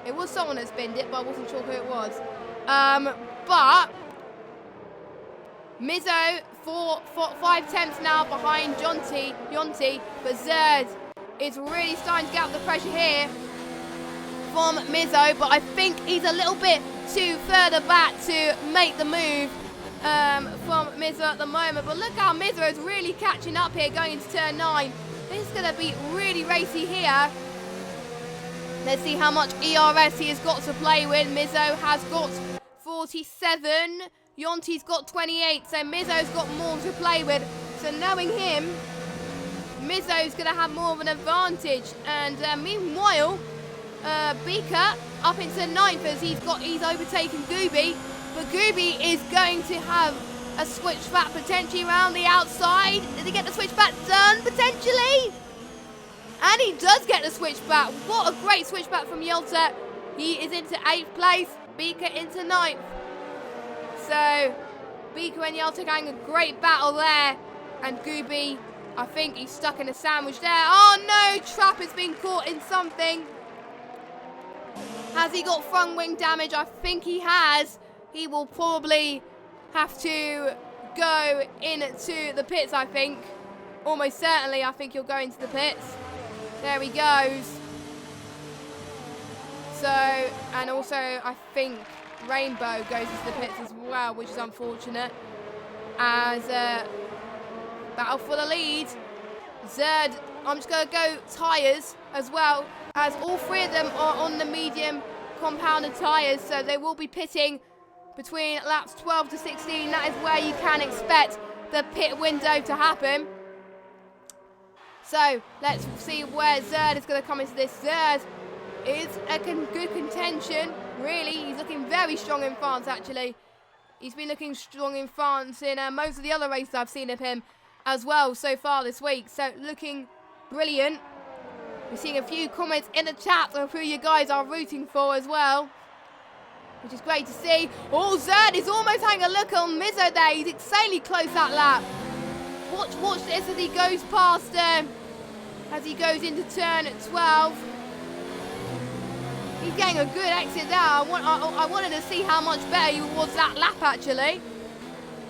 it was someone that's binned it, but I wasn't sure who it was. But Mizzo 5 tenths now behind Yonti, but Zerd is really starting to get up the pressure here from Mizzo, but I think he's a little bit too further back to make the move from Mizzo at the moment. But look how Mizzo is really catching up here going into turn 9. This is going to be really racy here. Let's see how much ERS he has got to play with. Mizzo has got 47. Yonti's got 28, so Mizzo's got more to play with. So knowing him, Mizzo's going to have more of an advantage. And meanwhile, Beaker up into 9th as he's overtaken Gooby, but Gooby is going to have a switchback potentially around the outside. Did he get the switchback done potentially? And he does get the switchback. What a great switchback from Yelta. He is into 8th place, Beaker into 9th. So Beaker and Yelta having a great battle there, and Gooby, I think he's stuck in a sandwich there. Oh no, Trap has been caught in something. Has he got front wing damage? I think he has. He will probably have to go into the pits, I think. Almost certainly, I think he'll go into the pits. There he goes. So, and also, I think Rainbow goes into the pits as well, which is unfortunate. As battle for the lead. Zerd, I'm just going to go tyres as well, as all 3 of them are on the medium compounded tyres, so they will be pitting between laps 12 to 16. That is where you can expect the pit window to happen. So let's see where Zerd is going to come into this. Zerd is a good contention, really. He's looking very strong in France, actually. He's been looking strong in France in most of the other races I've seen of him as well so far this week. So looking brilliant. We're seeing a few comments in the chat of who you guys are rooting for as well, which is great to see. Oh, Zerd is almost having a look on Mizzo there. He's insanely close that lap. Watch this as he goes past as he goes into turn 12. He's getting a good exit there. I wanted to see how much better he was that lap, actually.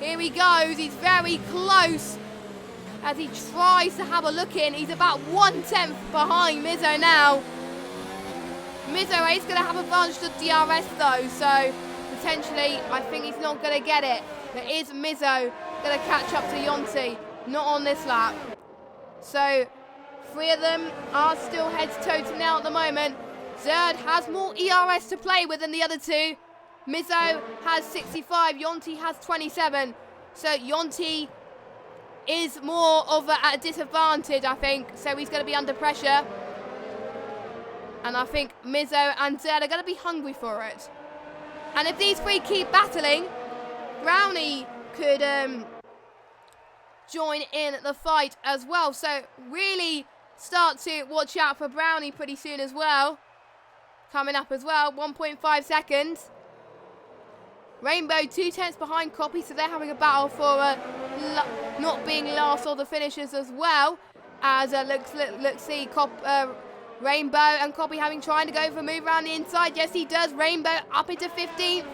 Here he goes. He's very close as he tries to have a look in. He's about 1/10 behind Mizzo now. Mizzo is going to have advantage to DRS, though, so potentially I think he's not going to get it. But is Mizzo going to catch up to Yonti? Not on this lap. So 3 of them are still head-to-toe now at the moment. Zerd has more ERS to play with than the other 2. Mizzo has 65, Yonti has 27. So Yonti is more of at a disadvantage, I think. So he's going to be under pressure. And I think Mizzo and Zerd are going to be hungry for it. And if these 3 keep battling, Brownie could join in the fight as well. So really start to watch out for Brownie pretty soon as well. Coming up as well, 1.5 seconds. Rainbow 2/10 behind Copy, so they're having a battle for not being last of the finishers as well. As let's see, Rainbow and Copy trying to go for a move around the inside. Yes, he does. Rainbow up into 15th.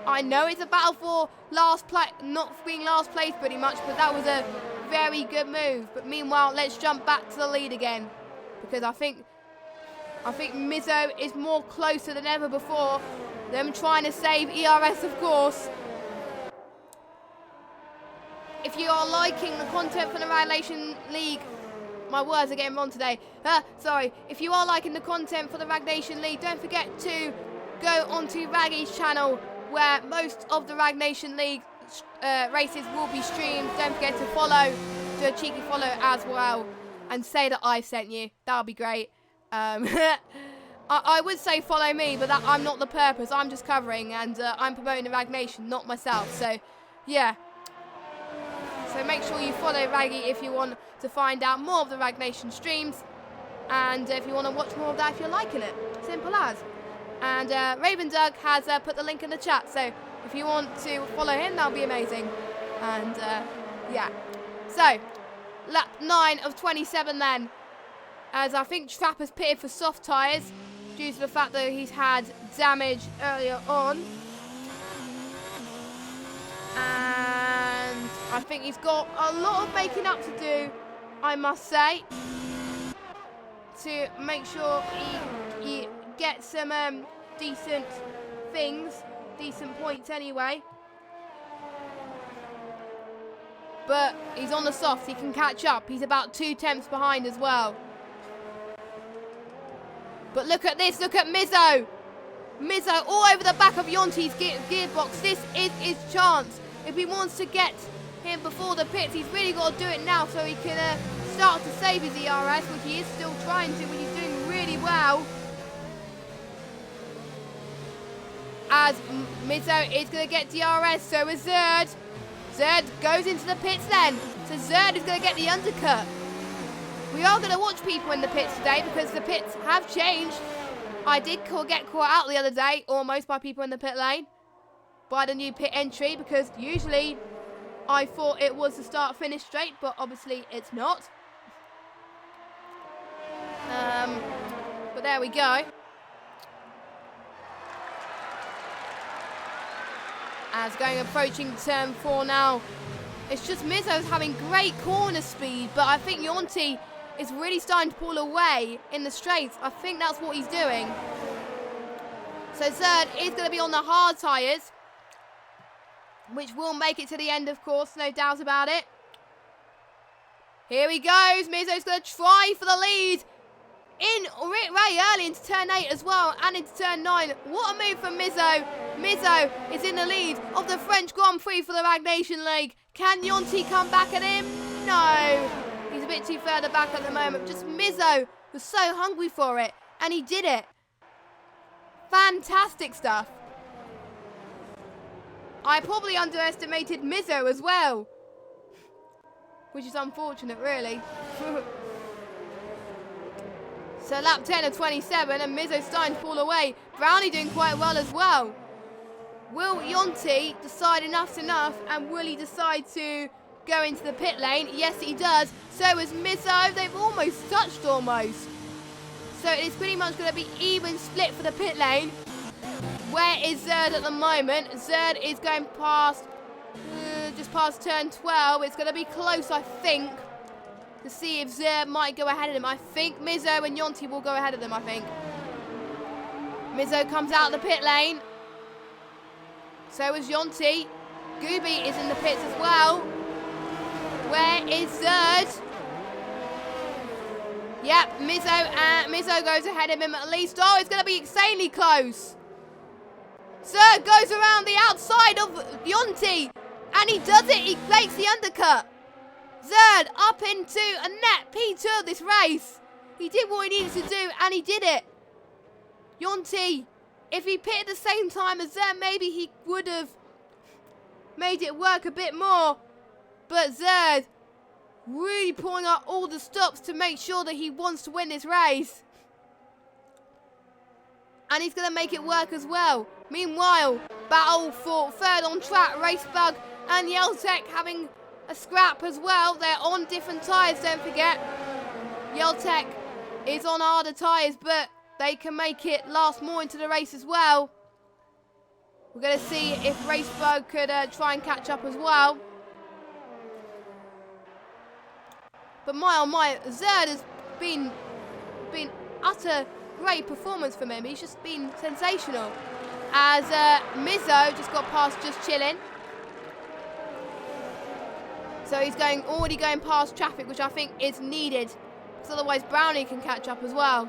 I know it's a battle for last place, not being last place pretty much, but that was a very good move. But meanwhile, let's jump back to the lead again, because I think Mizzo is more closer than ever before. Them trying to save ERS, of course. If you are liking the content from the Rwagnation League, my words are getting wrong today. Sorry. If you are liking the content for the Rwagnation League, don't forget to go onto Raggy's channel, where most of the Rwagnation League races will be streamed. Don't forget to follow, do a cheeky follow as well, and say that I sent you. That would be great. I would say follow me, but I'm not the purpose. I'm just covering, and I'm promoting the Rwagnation, not myself. So, yeah. So make sure you follow Raggy if you want to find out more of the Rwagnation streams, and if you want to watch more of that if you're liking it. Simple as. And Raven Doug has put the link in the chat, so if you want to follow him, that'll be amazing. And yeah. So, lap 9 of 27 then. As I think Trapper's pitted for soft tyres due to the fact that he's had damage earlier on. And I think he's got a lot of making up to do, I must say, to make sure he gets some decent things, decent points anyway. But he's on the soft, he can catch up. He's about 2/10 behind as well. But look at this, look at Mizzo. Mizzo all over the back of Yonti's gearbox. This is his chance. If he wants to get him before the pits, he's really got to do it now so he can start to save his ERS, which he is still trying to, but he's doing really well. As Mizzo is going to get DRS, so is Zerd. Zerd goes into the pits then. So Zerd is going to get the undercut. We are going to watch people in the pits today because the pits have changed. I did get caught out the other day, almost, by people in the pit lane, by the new pit entry, because usually I thought it was the start-finish straight, but obviously it's not. But there we go. As approaching turn 4 now. It's just Mizzo's having great corner speed, but I think Yonti is really starting to pull away in the straights. I think that's what he's doing. So Zerd is going to be on the hard tyres, which will make it to the end, of course, no doubt about it. Here he goes. Mizzo's going to try for the lead. In very early into turn 8 as well, and into turn 9. What a move from Mizzo. Mizzo is in the lead of the French Grand Prix for the Rwagnation League. Can Yonti come back at him? No. He's a bit too further back at the moment. Just Mizzo was so hungry for it, and he did it. Fantastic stuff. I probably underestimated Mizzo as well, which is unfortunate, really. So lap 10 of 27, and Mizzo's starting to pull away. Brownie doing quite well as well. Will Yonti decide enough's enough, and will he decide to go into the pit lane? Yes, he does. So is Mizzo. They've almost touched almost. So it's pretty much going to be even split for the pit lane. Where is Zerd at the moment? Zerd is going past, just past turn 12. It's going to be close, I think, to see if Zerd might go ahead of him. I think Mizzo and Yonti will go ahead of them, I think. Mizzo comes out of the pit lane. So is Yonti. Gooby is in the pits as well. Where is Zerd? Yep, Mizzo goes ahead of him at least. Oh, it's going to be insanely close. Zerd goes around the outside of Yonti, and he does it. He makes the undercut. Zerd up into a net P2 of this race. He did what he needed to do, and he did it. Yonti, if he pitted the same time as Zerd, maybe he would have made it work a bit more. But Zerd really pulling out all the stops to make sure that he wants to win this race. And he's going to make it work as well. Meanwhile, battle for third on track. Racebug and Yeltec having a scrap as well. They're on different tyres, don't forget. Yeltec is on harder tyres, but they can make it last more into the race as well. We're going to see if Racebug could try and catch up as well. But my oh my, Zerd has been utter great performance from him. He's just been sensational. As Mizzo just got past just chilling. So he's already going past traffic, which I think is needed. Because otherwise Brownie can catch up as well.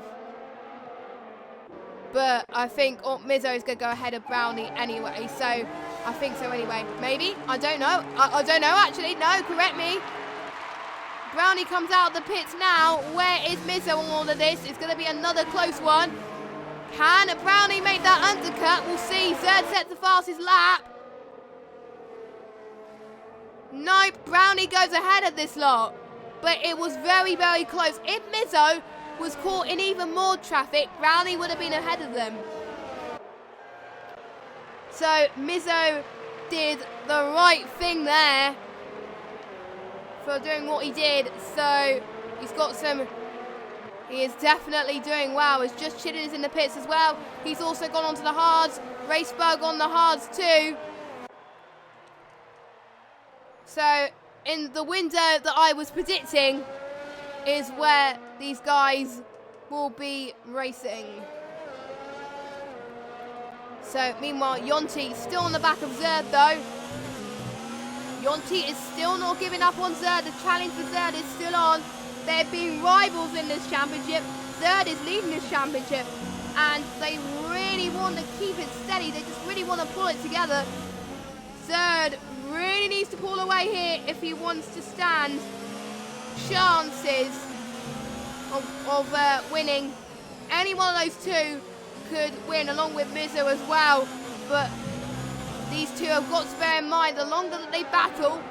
But I think Mizzo is going to go ahead of Brownie anyway. So I think so anyway. Maybe? I don't know. I don't know actually. No, correct me. Brownie comes out of the pits now. Where is Mizzo on all of this? It's going to be another close one. Can Brownie make that undercut? We'll see. Zerd sets the fastest lap. Nope, Brownie goes ahead of this lot. But it was very, very close. If Mizzo was caught in even more traffic, Brownie would have been ahead of them. So Mizzo did the right thing there for doing what he did. So he's got some, he is definitely doing well. As Just Chillin is in the pits as well. He's also gone onto the hards. Racebug on the hards too. So in the window that I was predicting is where these guys will be racing. So meanwhile, Yonti still on the back of Zerd though. Yonti is still not giving up on Zerd. The challenge for Zerd is still on. They're being rivals in this championship. Zerd is leading this championship. And they really want to keep it steady. They just really want to pull it together. Zerd really needs to pull away here if he wants to stand chances of winning. Any one of those two could win, along with Mizzo as well. But these two have got to bear in mind, the longer that they battle,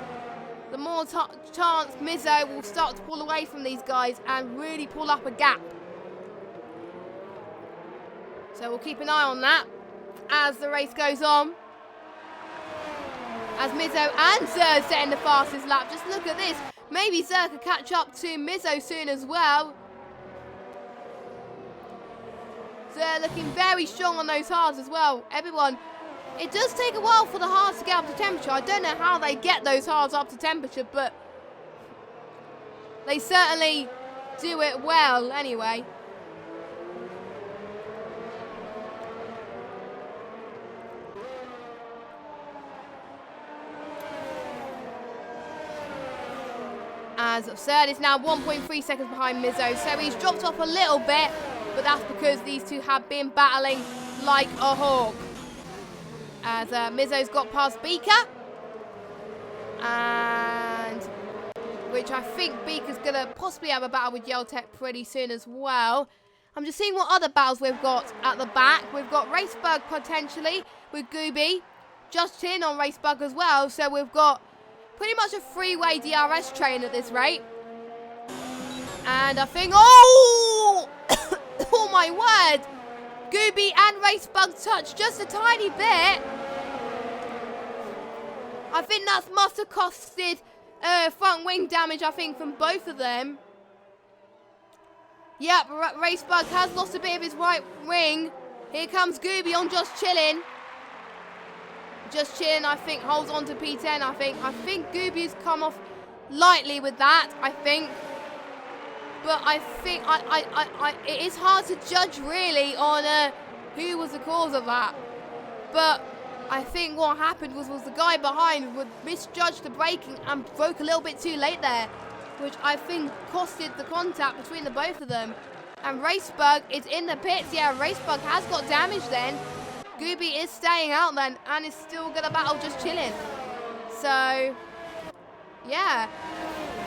the more chance Mizzo will start to pull away from these guys and really pull up a gap. So we'll keep an eye on that as the race goes on. As Mizzo and Zerd setting the fastest lap. Just look at this. Maybe Zerd could catch up to Mizzo soon as well. Zerd looking very strong on those hards as well. Everyone, it does take a while for the hards to get up to temperature. I don't know how they get those hards up to temperature, but they certainly do it well anyway. As Zerd is now 1.3 seconds behind Mizzo, so he's dropped off a little bit, but that's because these two have been battling like a hawk. As Mizzo's got past Beaker, and which I think Beaker's going to possibly have a battle with Yeltec pretty soon as well. I'm just seeing what other battles we've got at the back. We've got Racebug potentially with Gooby, Just in on Racebug as well, so we've got pretty much a three-way DRS train at this rate. And I think, oh! my word. Gooby and Racebug touch just a tiny bit. I think that must have costed front wing damage, I think, from both of them. Yep, Racebug has lost a bit of his right wing. Here comes Gooby on Just Chillin'. Just Chillin', I think, holds on to P10, I think. I think Gooby's come off lightly with that, I think. But I think it is hard to judge, really, on who was the cause of that. But I think what happened was the guy behind would misjudge the braking and broke a little bit too late there, which I think costed the contact between the both of them. And Racebug is in the pits. Yeah, Racebug has got damage then. Gooby is staying out then and is still going to battle Just Chillin'. So, yeah.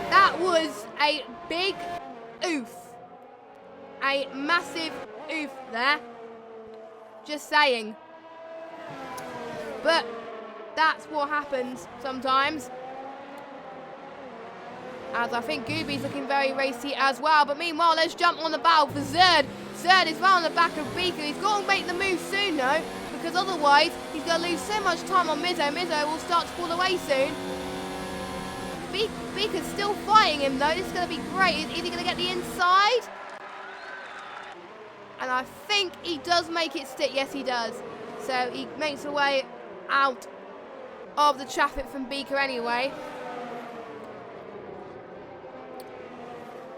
That was a big oof. A massive oof there. Just saying. But that's what happens sometimes. As I think Gooby's looking very racy as well. But meanwhile, let's jump on the battle for Zerd. Zerd is round the back of Beaker. He's got to make the move soon, though, because otherwise he's going to lose so much time on Mizzo. Mizzo will start to pull away soon. Beaker's still fighting him, though. This is going to be great. Is he going to get the inside? And I think he does make it stick. Yes, he does. So he makes a way out of the traffic from Beaker anyway.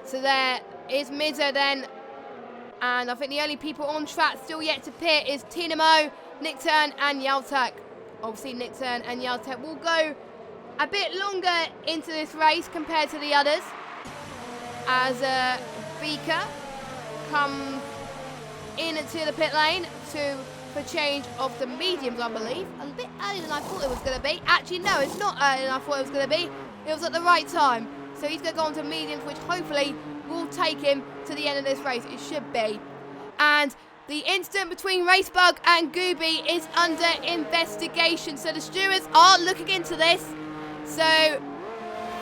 So there is Mizzo then. And I think the only people on track still yet to pit is Tinamo, Nickturn and Yaltuk. Obviously Nickturn and Yaltuk will go a bit longer into this race compared to the others. As Beaker comes into the pit lane for change of the mediums, I believe. A bit earlier than I thought it was going to be. Actually, no, it's not earlier than I thought it was going to be. It was at the right time. So he's going to go on to mediums, which hopefully will take him to the end of this race. It should be. And the incident between Racebug and Gooby is under investigation. So the stewards are looking into this. So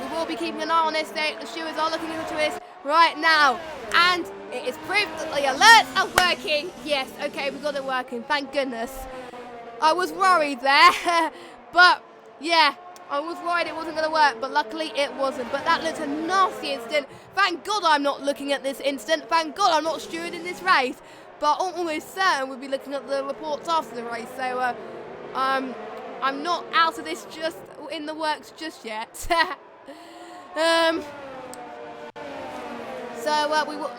we will be keeping an eye on this. The stewards are looking into this right now. And it is proof that the alerts are working. Yes, okay, we got it working. Thank goodness. I was worried there. But, yeah, I was worried it wasn't going to work. But luckily it wasn't. But that looks a nasty incident. Thank God I'm not looking at this incident. Thank God I'm not stewarding this race. But I'm almost certain we'll be looking at the reports after the race. So, I'm not out of this just in the works just yet.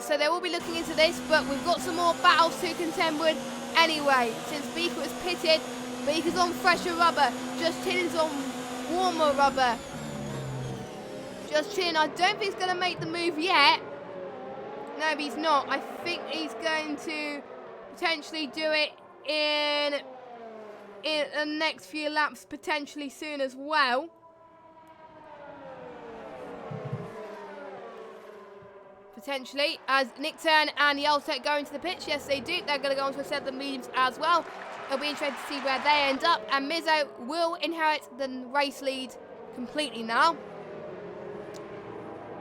So they will be looking into this, but we've got some more battles to contend with anyway. Since Beaker was pitted, Beaker's on fresher rubber. Just Chillin's on warmer rubber. Just Chillin, I don't think he's going to make the move yet. No, but he's not. I think he's going to potentially do it in the next few laps, potentially soon as well. Potentially, as Nickturn and Yaltek go into the pitch. Yes, they do. They're going to go on to a set of the mediums as well. It'll be interesting to see where they end up. And Mizzo will inherit the race lead completely now.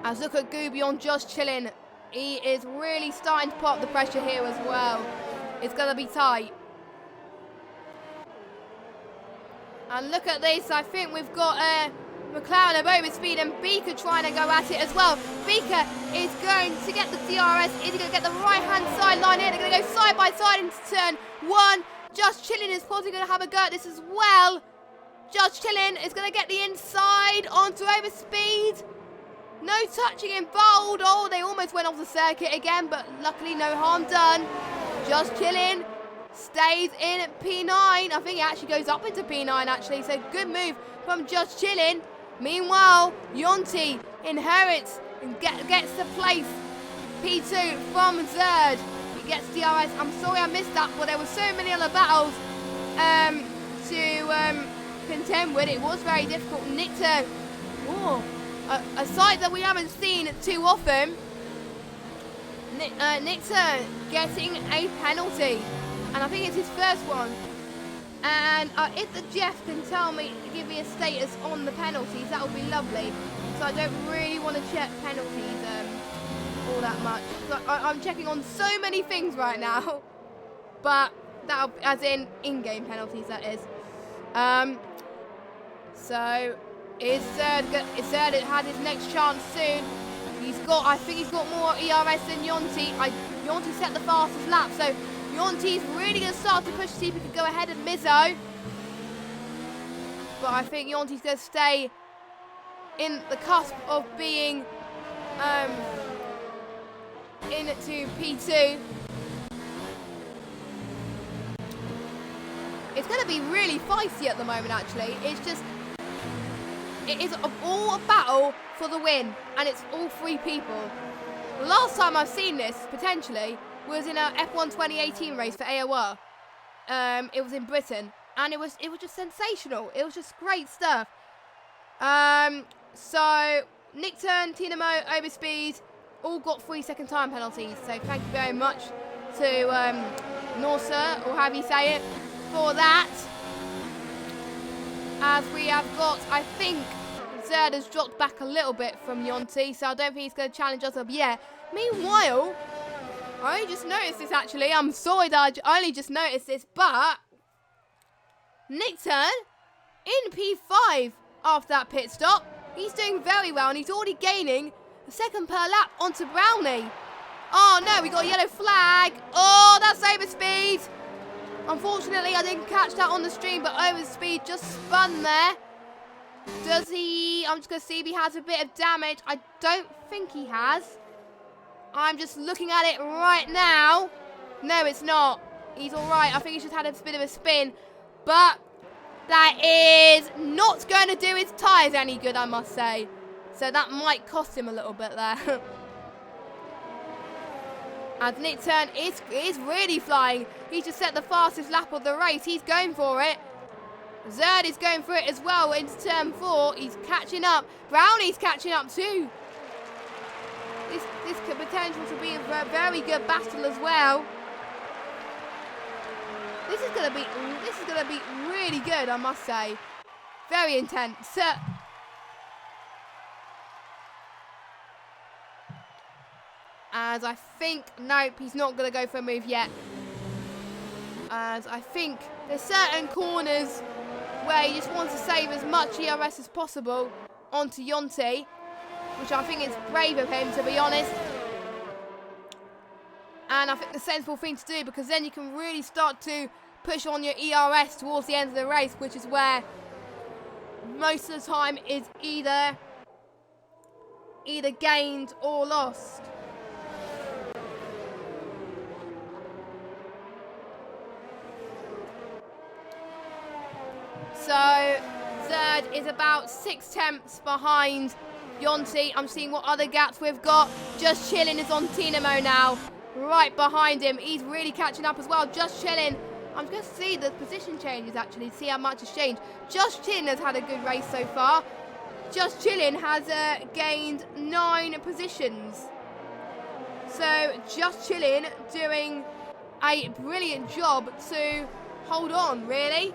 As look at Gooby on Just Chillin'. He is really starting to put up the pressure here as well. It's going to be tight. And look at this. I think we've got McLaren above his speed and Beaker trying to go at it as well. Beaker is going to get the DRS. Is he going to get the right-hand sideline here? They're going to go side by side into turn one. Just Chillin' is probably going to have a go at this as well. Just Chillin' is going to get the inside onto overspeed. No touching involved. Oh, they almost went off the circuit again, but luckily no harm done. Just Chillin' stays in at P9. I think it actually goes up into P9 actually, so good move from Just Chillin'. Meanwhile, Yonti inherits and gets to place P2 from Zerd. He gets DRS. I'm sorry I missed that, but there were so many other battles to contend with. It was very difficult. Nickturn, a sight that we haven't seen too often. Nickturn getting a penalty, and I think it's his first one. And if the Jeff can give me a status on the penalties, that would be lovely. So I don't really want to check penalties all that much. I'm checking on so many things right now. But that'll, as in-game penalties, that is. So is Zerd had his next chance soon? I think he's got more ERS than Yonti. Yonti set the fastest lap, so Yonti's really going to start to push to see if he can go ahead of Mizzo. But I think Yonti's going to stay in the cusp of being into P2. It's going to be really feisty at the moment, actually. It is all a battle for the win, and it's all 3 people. The last time I've seen this, potentially, was in a F1 2018 race for AOR. It was in Britain, and it was just sensational. It was just great stuff. So, Nick Turn, Tinamo, Overspeed, all got 3-second time penalties. So thank you very much to Norsa, or however you say it, for that. As we have got, I think, Zerd has dropped back a little bit from Yonti, so I don't think he's going to challenge us up yet. Meanwhile, I only just noticed this actually. I'm sorry that I only just noticed this, but Nick Turn in P5 after that pit stop. He's doing very well, and he's already gaining a second per lap onto Brownie. Oh no, we got a yellow flag. Oh, that's Overspeed. Unfortunately, I didn't catch that on the stream, but Overspeed just spun there. Does he? I'm just going to see if he has a bit of damage. I don't think he has. I'm just looking at it right now. No, it's not. He's all right. I think he's just had a bit of a spin. But that is not going to do his tyres any good, I must say. So that might cost him a little bit there. And Nick Turn is really flying. He just set the fastest lap of the race. He's going for it. Zerd is going for it as well into turn 4. He's catching up. Brownie's catching up too. This could potential to be a very good battle as well. This is gonna be really good, I must say. Very intense. As I think, nope, he's not gonna go for a move yet. As I think there's certain corners where he just wants to save as much ERS as possible onto Yonti, which I think is brave of him, to be honest. And I think the sensible thing to do, because then you can really start to push on your ERS towards the end of the race, which is where most of the time is either gained or lost. So Zerd is about 6/10 behind Yonti. I'm seeing what other gaps we've got. Just Chillin is on Tinamo now, right behind him. He's really catching up as well. Just Chillin. I'm going to see the position changes actually, see how much has changed. Just Chillin has had a good race so far. Just Chillin has gained 9 positions. So Just Chillin doing a brilliant job to hold on, really.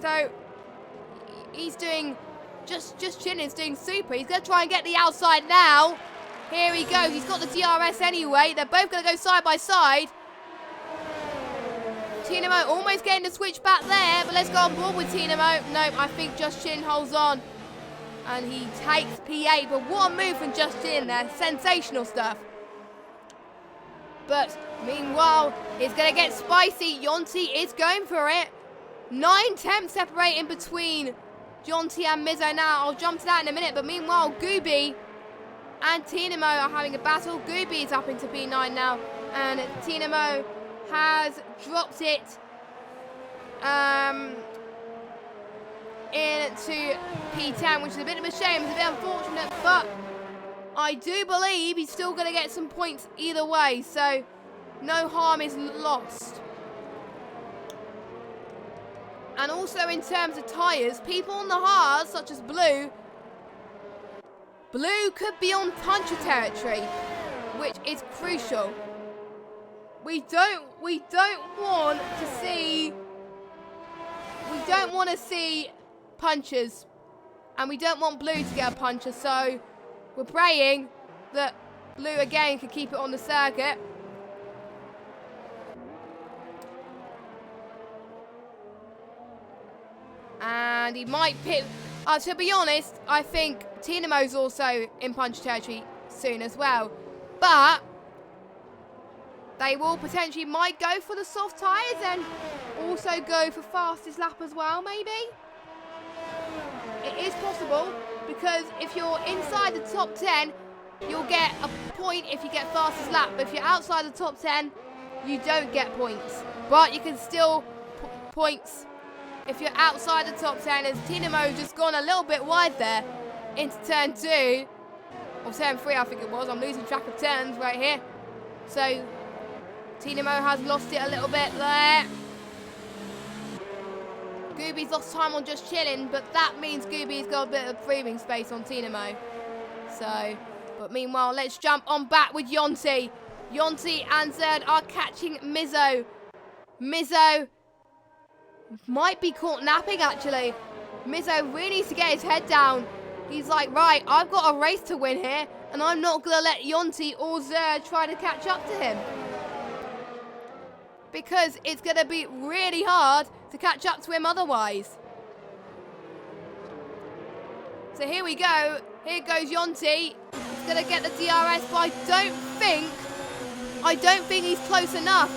So he's doing just Chillin's doing super. He's going to try and get the outside now. Here he goes. He's got the DRS anyway. They're both going to go side by side. Tinamo almost getting the switch back there, but let's go on board with Tinamo. Nope, I think Just Chin holds on. And he takes P8, but what a move from Just Chin there. Sensational stuff. But meanwhile, it's going to get spicy. Yonti is going for it. 9/10 separating between Yonti and Mizzo now. I'll jump to that in a minute, but meanwhile, Gooby and Tinamo are having a battle. Gooby is up into P9 now, and Tinamo has dropped it into P10, which is a bit of a shame. It's a bit unfortunate, but I do believe he's still going to get some points either way, so no harm is lost. And also in terms of tyres, people on the hards, such as Blue could be on puncher territory, which is crucial. We don't want to see punchers, and we don't want Blue to get a puncher, so we're praying that Blue again can keep it on the circuit. And he might pit. To be honest, I think Tinamo's also in punch territory soon as well. But they will potentially might go for the soft tyres and also go for fastest lap as well, maybe. It is possible, because if you're inside the top 10, you'll get a point if you get fastest lap. But if you're outside the top 10, you don't get points. But you can still points if you're outside the top 10, as Tinamo just gone a little bit wide there into turn 2. Or turn 3, I think it was. I'm losing track of turns right here. So Tinamo has lost it a little bit there. Gooby's lost time on just chilling, but that means Gooby's got a bit of breathing space on Tinamo. So, but meanwhile, let's jump on back with Yonti. Yonti and Zerd are catching Mizzo. Mizzo might be caught napping, actually. Mizzo really needs to get his head down. He's like, right, I've got a race to win here, and I'm not going to let Yonti or Zerd try to catch up to him. Because it's going to be really hard to catch up to him otherwise. So here we go. Here goes Yonti. He's going to get the DRS, but I don't think he's close enough.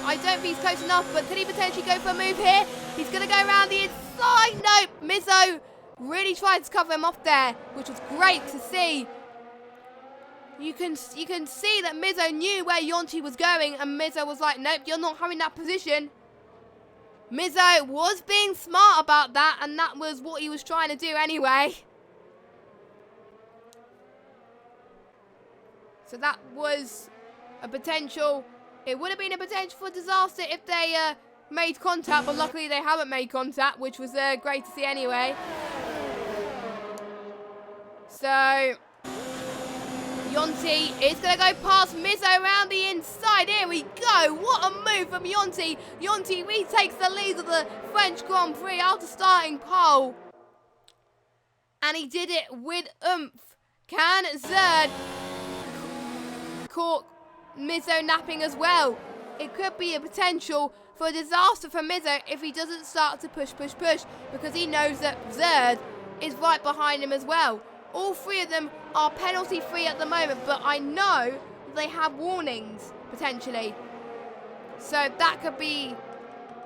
But could he potentially go for a move here? He's going to go around the inside. Nope. Mizzo really tried to cover him off there, which was great to see. You can see that Mizzo knew where Yonti was going, and Mizzo was like, nope, you're not having that position. Mizzo was being smart about that, and that was what he was trying to do anyway. So that was a potential. It would have been a potential for disaster if they made contact, but luckily they haven't made contact, which was great to see anyway. So Yonti is going to go past Mizzo around the inside. Here we go. What a move from Yonti. Yonti retakes the lead of the French Grand Prix after starting pole. And he did it with oomph. Can Zerd caught Mizzo napping as well? It could be a potential for a disaster for Mizzo if he doesn't start to push, because he knows that Zerd is right behind him as well. All three of them are penalty free at the moment, but I know they have warnings potentially. So that could be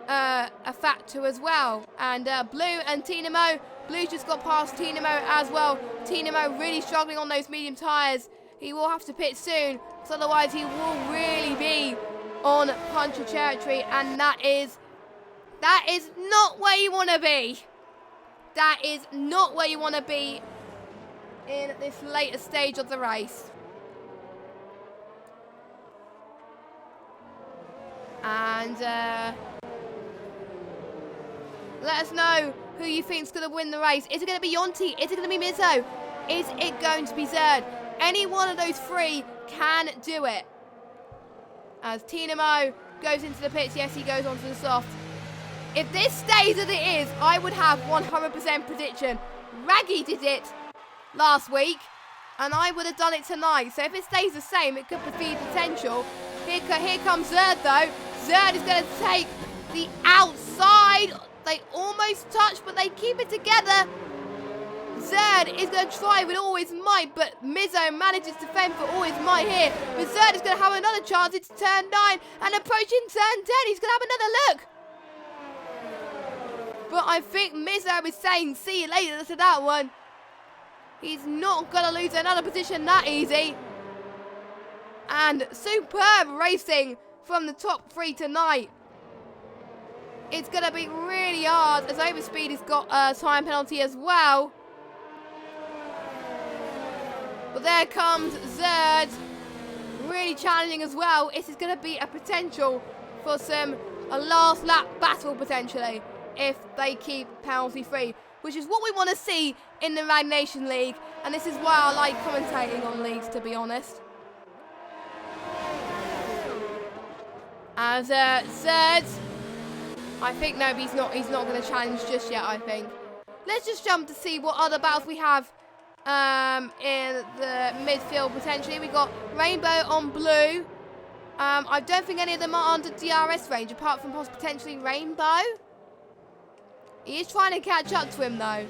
a factor as well. And Blue and Tinamo. Blue just got past Tinamo as well. Tinamo really struggling on those medium tyres. He will have to pit soon, because otherwise he will really be on puncher territory, and that is not where you want to be. That is not where you want to be in this later stage of the race. And let us know who you think is going to win the race. Is it going to be Yonti? Is it going to be Mizzo? Is it going to be Zerd? Any one of those three can do it. As Tinamo goes into the pits, yes, he goes onto the soft. If this stays as it is, I would have 100% prediction. Raggy did it last week, and I would have done it tonight. So if it stays the same, it could be potential. Here comes Zerd, though. Zerd is going to take the outside. They almost touch, but they keep it together. Zerd is going to try with all his might, but Mizzo manages to fend for all his might here. But Zerd is going to have another chance. It's turn 9, and approaching turn 10, he's going to have another look. But I think Mizzo is saying see you later to that one. He's not going to lose another position that easy. And superb racing from the top 3 tonight. It's going to be really hard, as Overspeed has got a time penalty as well. But there comes Zerd, really challenging as well. This is going to be a potential for a last lap battle potentially, if they keep penalty free, which is what we want to see in the Rwagnation League, and this is why I like commentating on leagues, to be honest. As Zerd, I think no, he's not going to challenge just yet, I think. Let's just jump to see what other battles we have in the midfield potentially. We got Rainbow on blue. I don't think any of them are under DRS range apart from potentially Rainbow. He is trying to catch up to him though.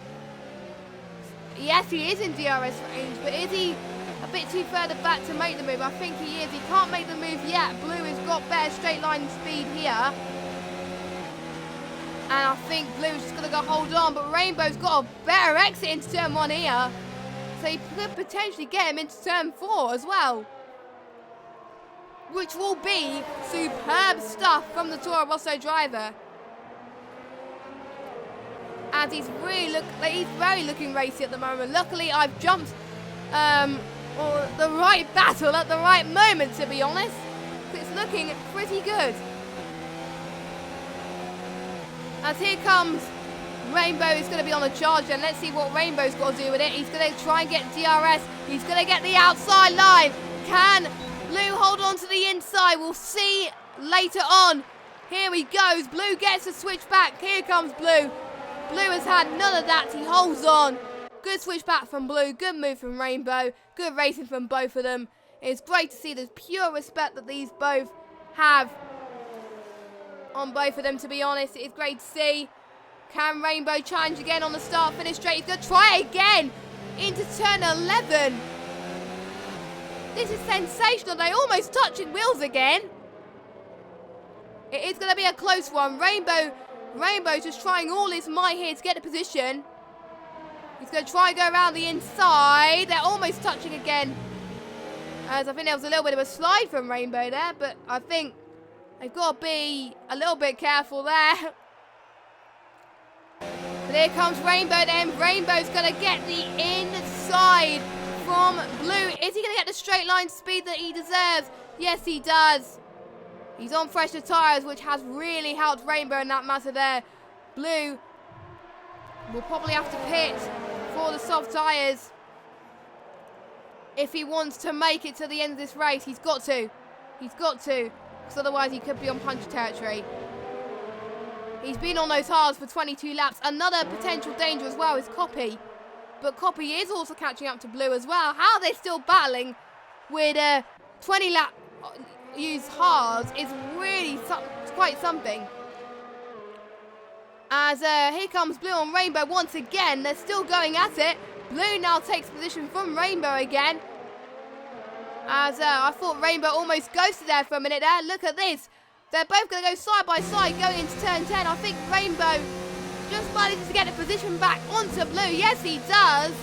Yes, he is in DRS range, but is he a bit too further back to make the move? I think he is. He can't make the move yet. Blue has got better straight line speed here. And I think Blue's just going to go hold on, but Rainbow's got a better exit into turn 1 here. So he could potentially get him into turn 4 as well. Which will be superb stuff from the Toro Rosso driver. And he's very looking racy at the moment. Luckily, I've jumped the right battle at the right moment, to be honest. It's looking pretty good. As here comes Rainbow, is going to be on the charge, and let's see what Rainbow's got to do with it. He's going to try and get DRS. He's going to get the outside line. Can Blue hold on to the inside? We'll see later on. Here he goes. Blue gets to switch back. Here comes Blue. Blue has had none of that. He holds on. Good switch back from Blue. Good move from Rainbow. Good racing from both of them. It's great to see the pure respect that these both have on both of them, to be honest. It's great to see. Can Rainbow challenge again on the start finish straight? He's going to try again into turn 11. This is sensational. They're almost touching wheels again. It is going to be a close one. Rainbow's just trying all his might here to get the position. He's going to try and go around the inside. They're almost touching again. As I think there was a little bit of a slide from Rainbow there, but I think they've got to be a little bit careful there. But here comes Rainbow then. Rainbow's going to get the inside from Blue. Is he going to get the straight line speed that he deserves? Yes, he does. He's on fresher tyres, which has really helped Rainbow in that matter there. Blue will probably have to pit for the soft tyres if he wants to make it to the end of this race. He's got to. He's got to. Because otherwise he could be on punch territory. He's been on those hards for 22 laps. Another potential danger as well is Copy. But Copy is also catching up to Blue as well. How they're still battling with 20 lap use hards is really quite something. As here comes Blue on Rainbow once again. They're still going at it. Blue now takes position from Rainbow again. As I thought Rainbow almost ghosted there for a minute there. Look at this. They're both going to go side by side going into turn 10. I think Rainbow just manages to get the position back onto Blue. Yes, he does.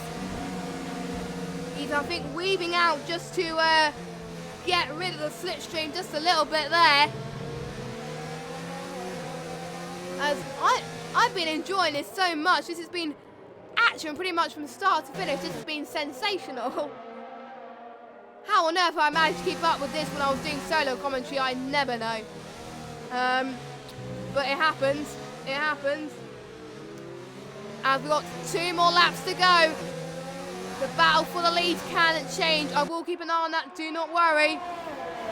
He's, I think, weaving out just to get rid of the slipstream just a little bit there. As I've been enjoying this so much. This has been action pretty much from start to finish. This has been sensational. How on earth I managed to keep up with this when I was doing solo commentary, I never know. But it happens. It happens. And we've got 2 more laps to go. The battle for the lead can change. I will keep an eye on that, do not worry.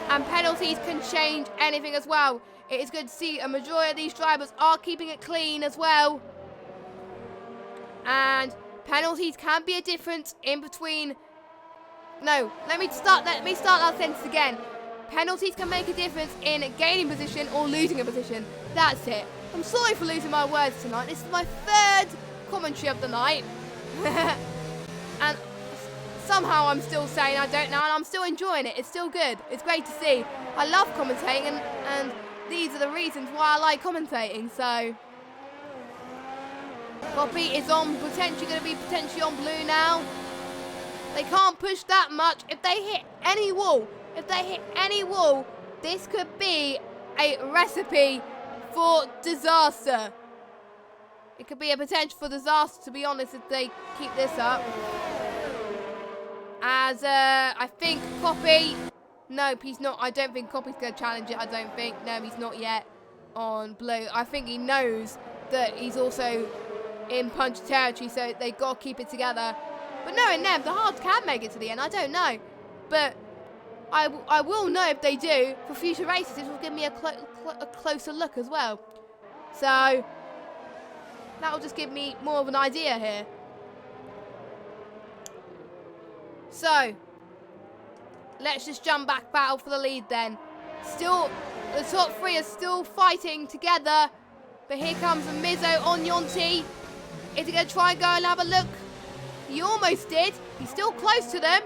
And penalties can change anything as well. It is good to see a majority of these drivers are keeping it clean as well. And penalties can be a difference in between. No, let me start that sentence again. Penalties can make a difference in gaining position or losing a position. That's it. I'm sorry for losing my words tonight. This is my 3rd commentary of the night. And somehow I'm still saying I don't know, and I'm still enjoying it. It's still good. It's great to see. I love commentating, and these are the reasons why I like commentating. So Copy is on, potentially going to be on Blue now. They can't push that much. If they hit any wall, this could be a recipe for disaster. It could be a potential for disaster, to be honest, if they keep this up. As I think Copy, nope, he's not. I don't think Copy's going to challenge it. I don't think. No, he's not yet on Blue. I think he knows that he's also in punch territory, so they've got to keep it together. But knowing them, the hards can make it to the end. I don't know. But I will know if they do for future races. This will give me a closer look as well. So that will just give me more of an idea here. So, let's just jump back, battle for the lead then. Still, the top three are still fighting together. But here comes Mizzo on Yonti. Is he going to try and go and have a look? He almost did. He's still close to them.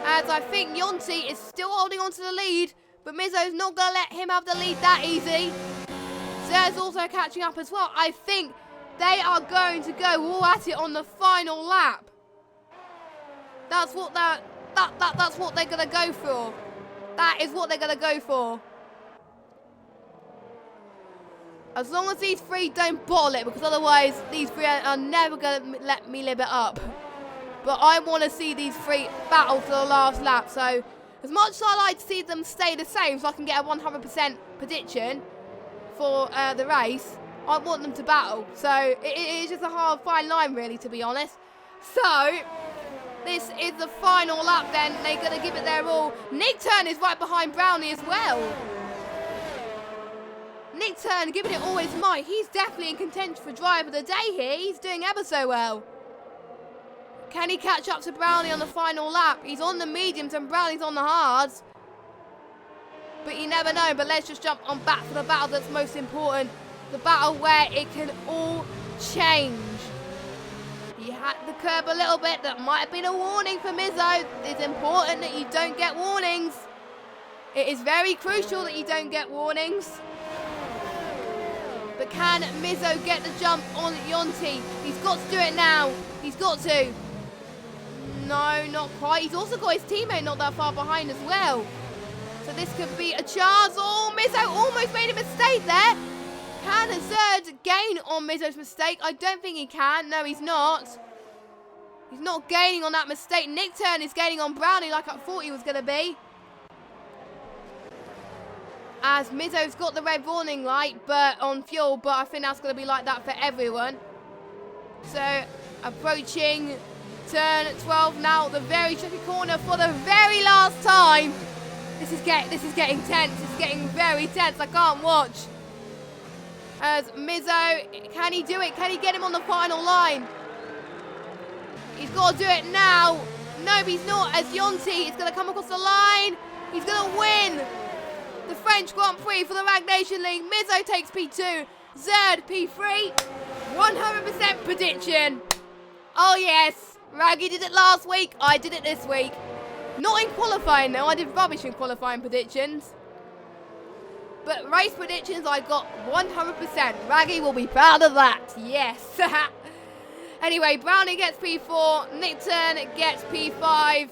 As I think Yonti is still holding on to the lead. But Mizzo's not going to let him have the lead that easy. Zer's also catching up as well. I think they are going to go all at it on the final lap. That's what that's what they're going to go for. That is what they're going to go for. As long as these three don't bottle it, because otherwise these three are never going to let me live it up. But I want to see these three battle for the last lap. So as much as I like to see them stay the same so I can get a 100% prediction for the race, I want them to battle. So it is just a hard fine line really, to be honest. So this is the final lap then. They're going to give it their all. Nick Turn is right behind Brownie as well. Nick Turn giving it all his might. He's definitely in contention for driver of the day here. He's doing ever so well. Can he catch up to Brownie on the final lap? He's on the mediums and Brownie's on the hards. But you never know. But let's just jump on back for the battle that's most important. The battle where it can all change. He had the curb a little bit. That might have been a warning for Mizzo. It's important that you don't get warnings. It is very crucial that you don't get warnings. But can Mizzo get the jump on Yonti? He's got to do it now. He's got to. No, not quite. He's also got his teammate not that far behind as well. So this could be a chance. Oh, Mizzo almost made a mistake there. Can Zerd gain on Mizzo's mistake? I don't think he can. No, he's not. He's not gaining on that mistake. Nick Turn is gaining on Brownie like I thought he was going to be. As Mizzo's got the red warning light but on fuel, but I think that's going to be like that for everyone. So, approaching turn 12 now, the very tricky corner for the very last time. This is getting tense. It's getting very tense. I can't watch. As Mizzo, can he do it? Can he get him on the final line? He's got to do it now. No, he's not. As Yonti is going to come across the line. He's going to win the French Grand Prix for the Rwagnation League. Mizzo takes P2, Zerd P3, 100% prediction. Oh yes, Raggy did it last week, I did it this week. Not in qualifying though, I did rubbish in qualifying predictions. But race predictions, I got 100%. Raggy will be proud of that, yes. Anyway, Brownie gets P4, Nick Turn gets P5,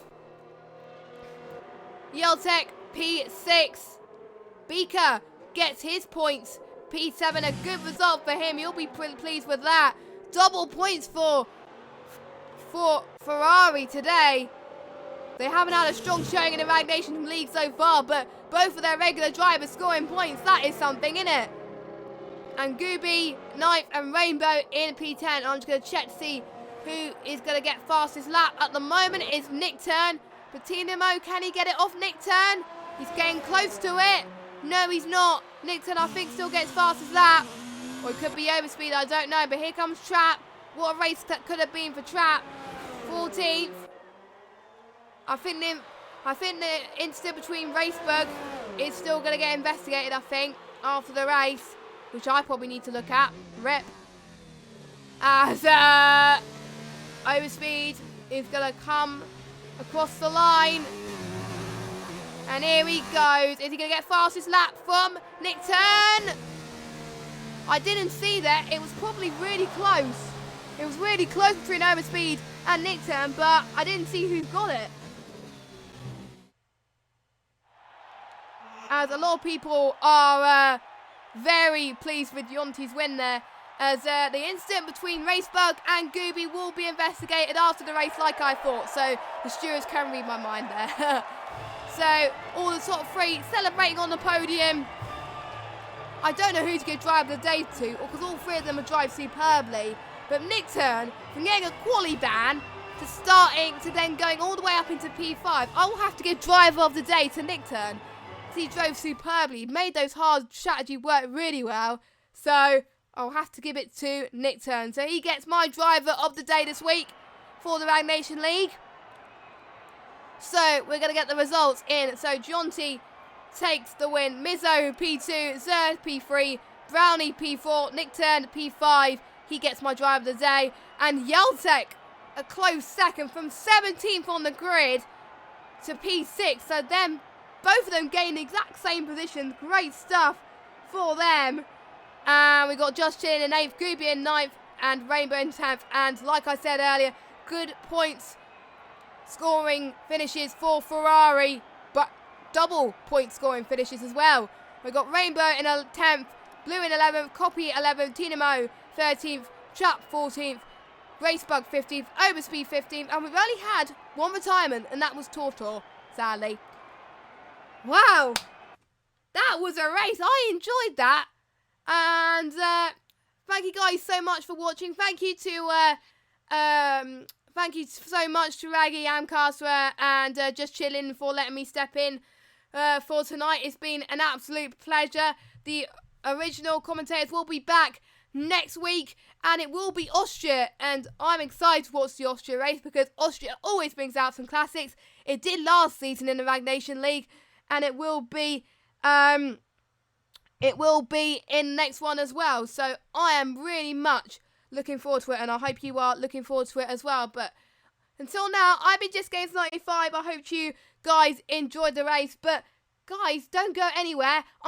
Yeltek P6. Beaker gets his points. P7, a good result for him. He'll be pretty pleased with that. Double points for Ferrari today. They haven't had a strong showing in the Rwagnation League so far, but both of their regular drivers scoring points. That is something, isn't it? And Gooby, Knife, and Rainbow in P10. I'm just going to check to see who is going to get fastest lap. At the moment, it's Nick Turn. Patino, can he get it off Nick Turn? He's getting close to it. No, he's not. Nick Turn, I think, still gets fastest lap. Or it could be overspeed, I don't know. But here comes Trap. What a race that could have been for Trap. 14th. I think the incident between Racebug is still going to get investigated, I think, after the race. Which I probably need to look at. Rip. As overspeed is going to come across the line. And here he goes. Is he going to get fastest lap from Nick Turn? I didn't see that. It was probably really close. It was really close between Overspeed and Nick Turn, but I didn't see who got it. As a lot of people are very pleased with Yonti's win there. As the incident between Racebug and Gooby will be investigated after the race like I thought. So the stewards can read my mind there. So, all the top three celebrating on the podium. I don't know who to give driver of the day to, because all three of them have drive superbly. But Nick Turn, from getting a quali ban to starting to then going all the way up into P5, I will have to give driver of the day to Nick Turn. He drove superbly, made those hard strategy work really well. So, I'll have to give it to Nick Turn. So, he gets my driver of the day this week for the Rwagnation League. So we're going to get the results in. So Jonty takes the win. Mizzo P2, Zerd P3, Brownie P4, Nick Turn P5. He gets my drive of the day. And Yeltek, a close second from 17th on the grid to P6. So then both of them gain the exact same positions. Great stuff for them. And we got Just Chin in 8th, Gooby in 9th, and Rainbow in 10th. And like I said earlier, good points scoring finishes for Ferrari, but double point scoring finishes as well. We got Rainbow in 10th, Blue in 11th, Copy 11th, Tinamo 13th, Chap 14th, Racebug 15th, Overspeed 15th, and we've only had one retirement, and that was Tortor, sadly. Wow, that was a race. I enjoyed that, and thank you guys so much for watching. Thank you to thank you so much to Raggy, Amcaster, and Just Chillin' for letting me step in for tonight. It's been an absolute pleasure. The original commentators will be back next week, and it will be Austria, and I'm excited to watch the Austria race because Austria always brings out some classics. It did last season in the Rwagnation League, and it will be in the next one as well. So I am really much looking forward to it, and I hope you are looking forward to it as well. But until now, I've been Just Games 95. I hope you guys enjoyed the race, but guys, don't go anywhere.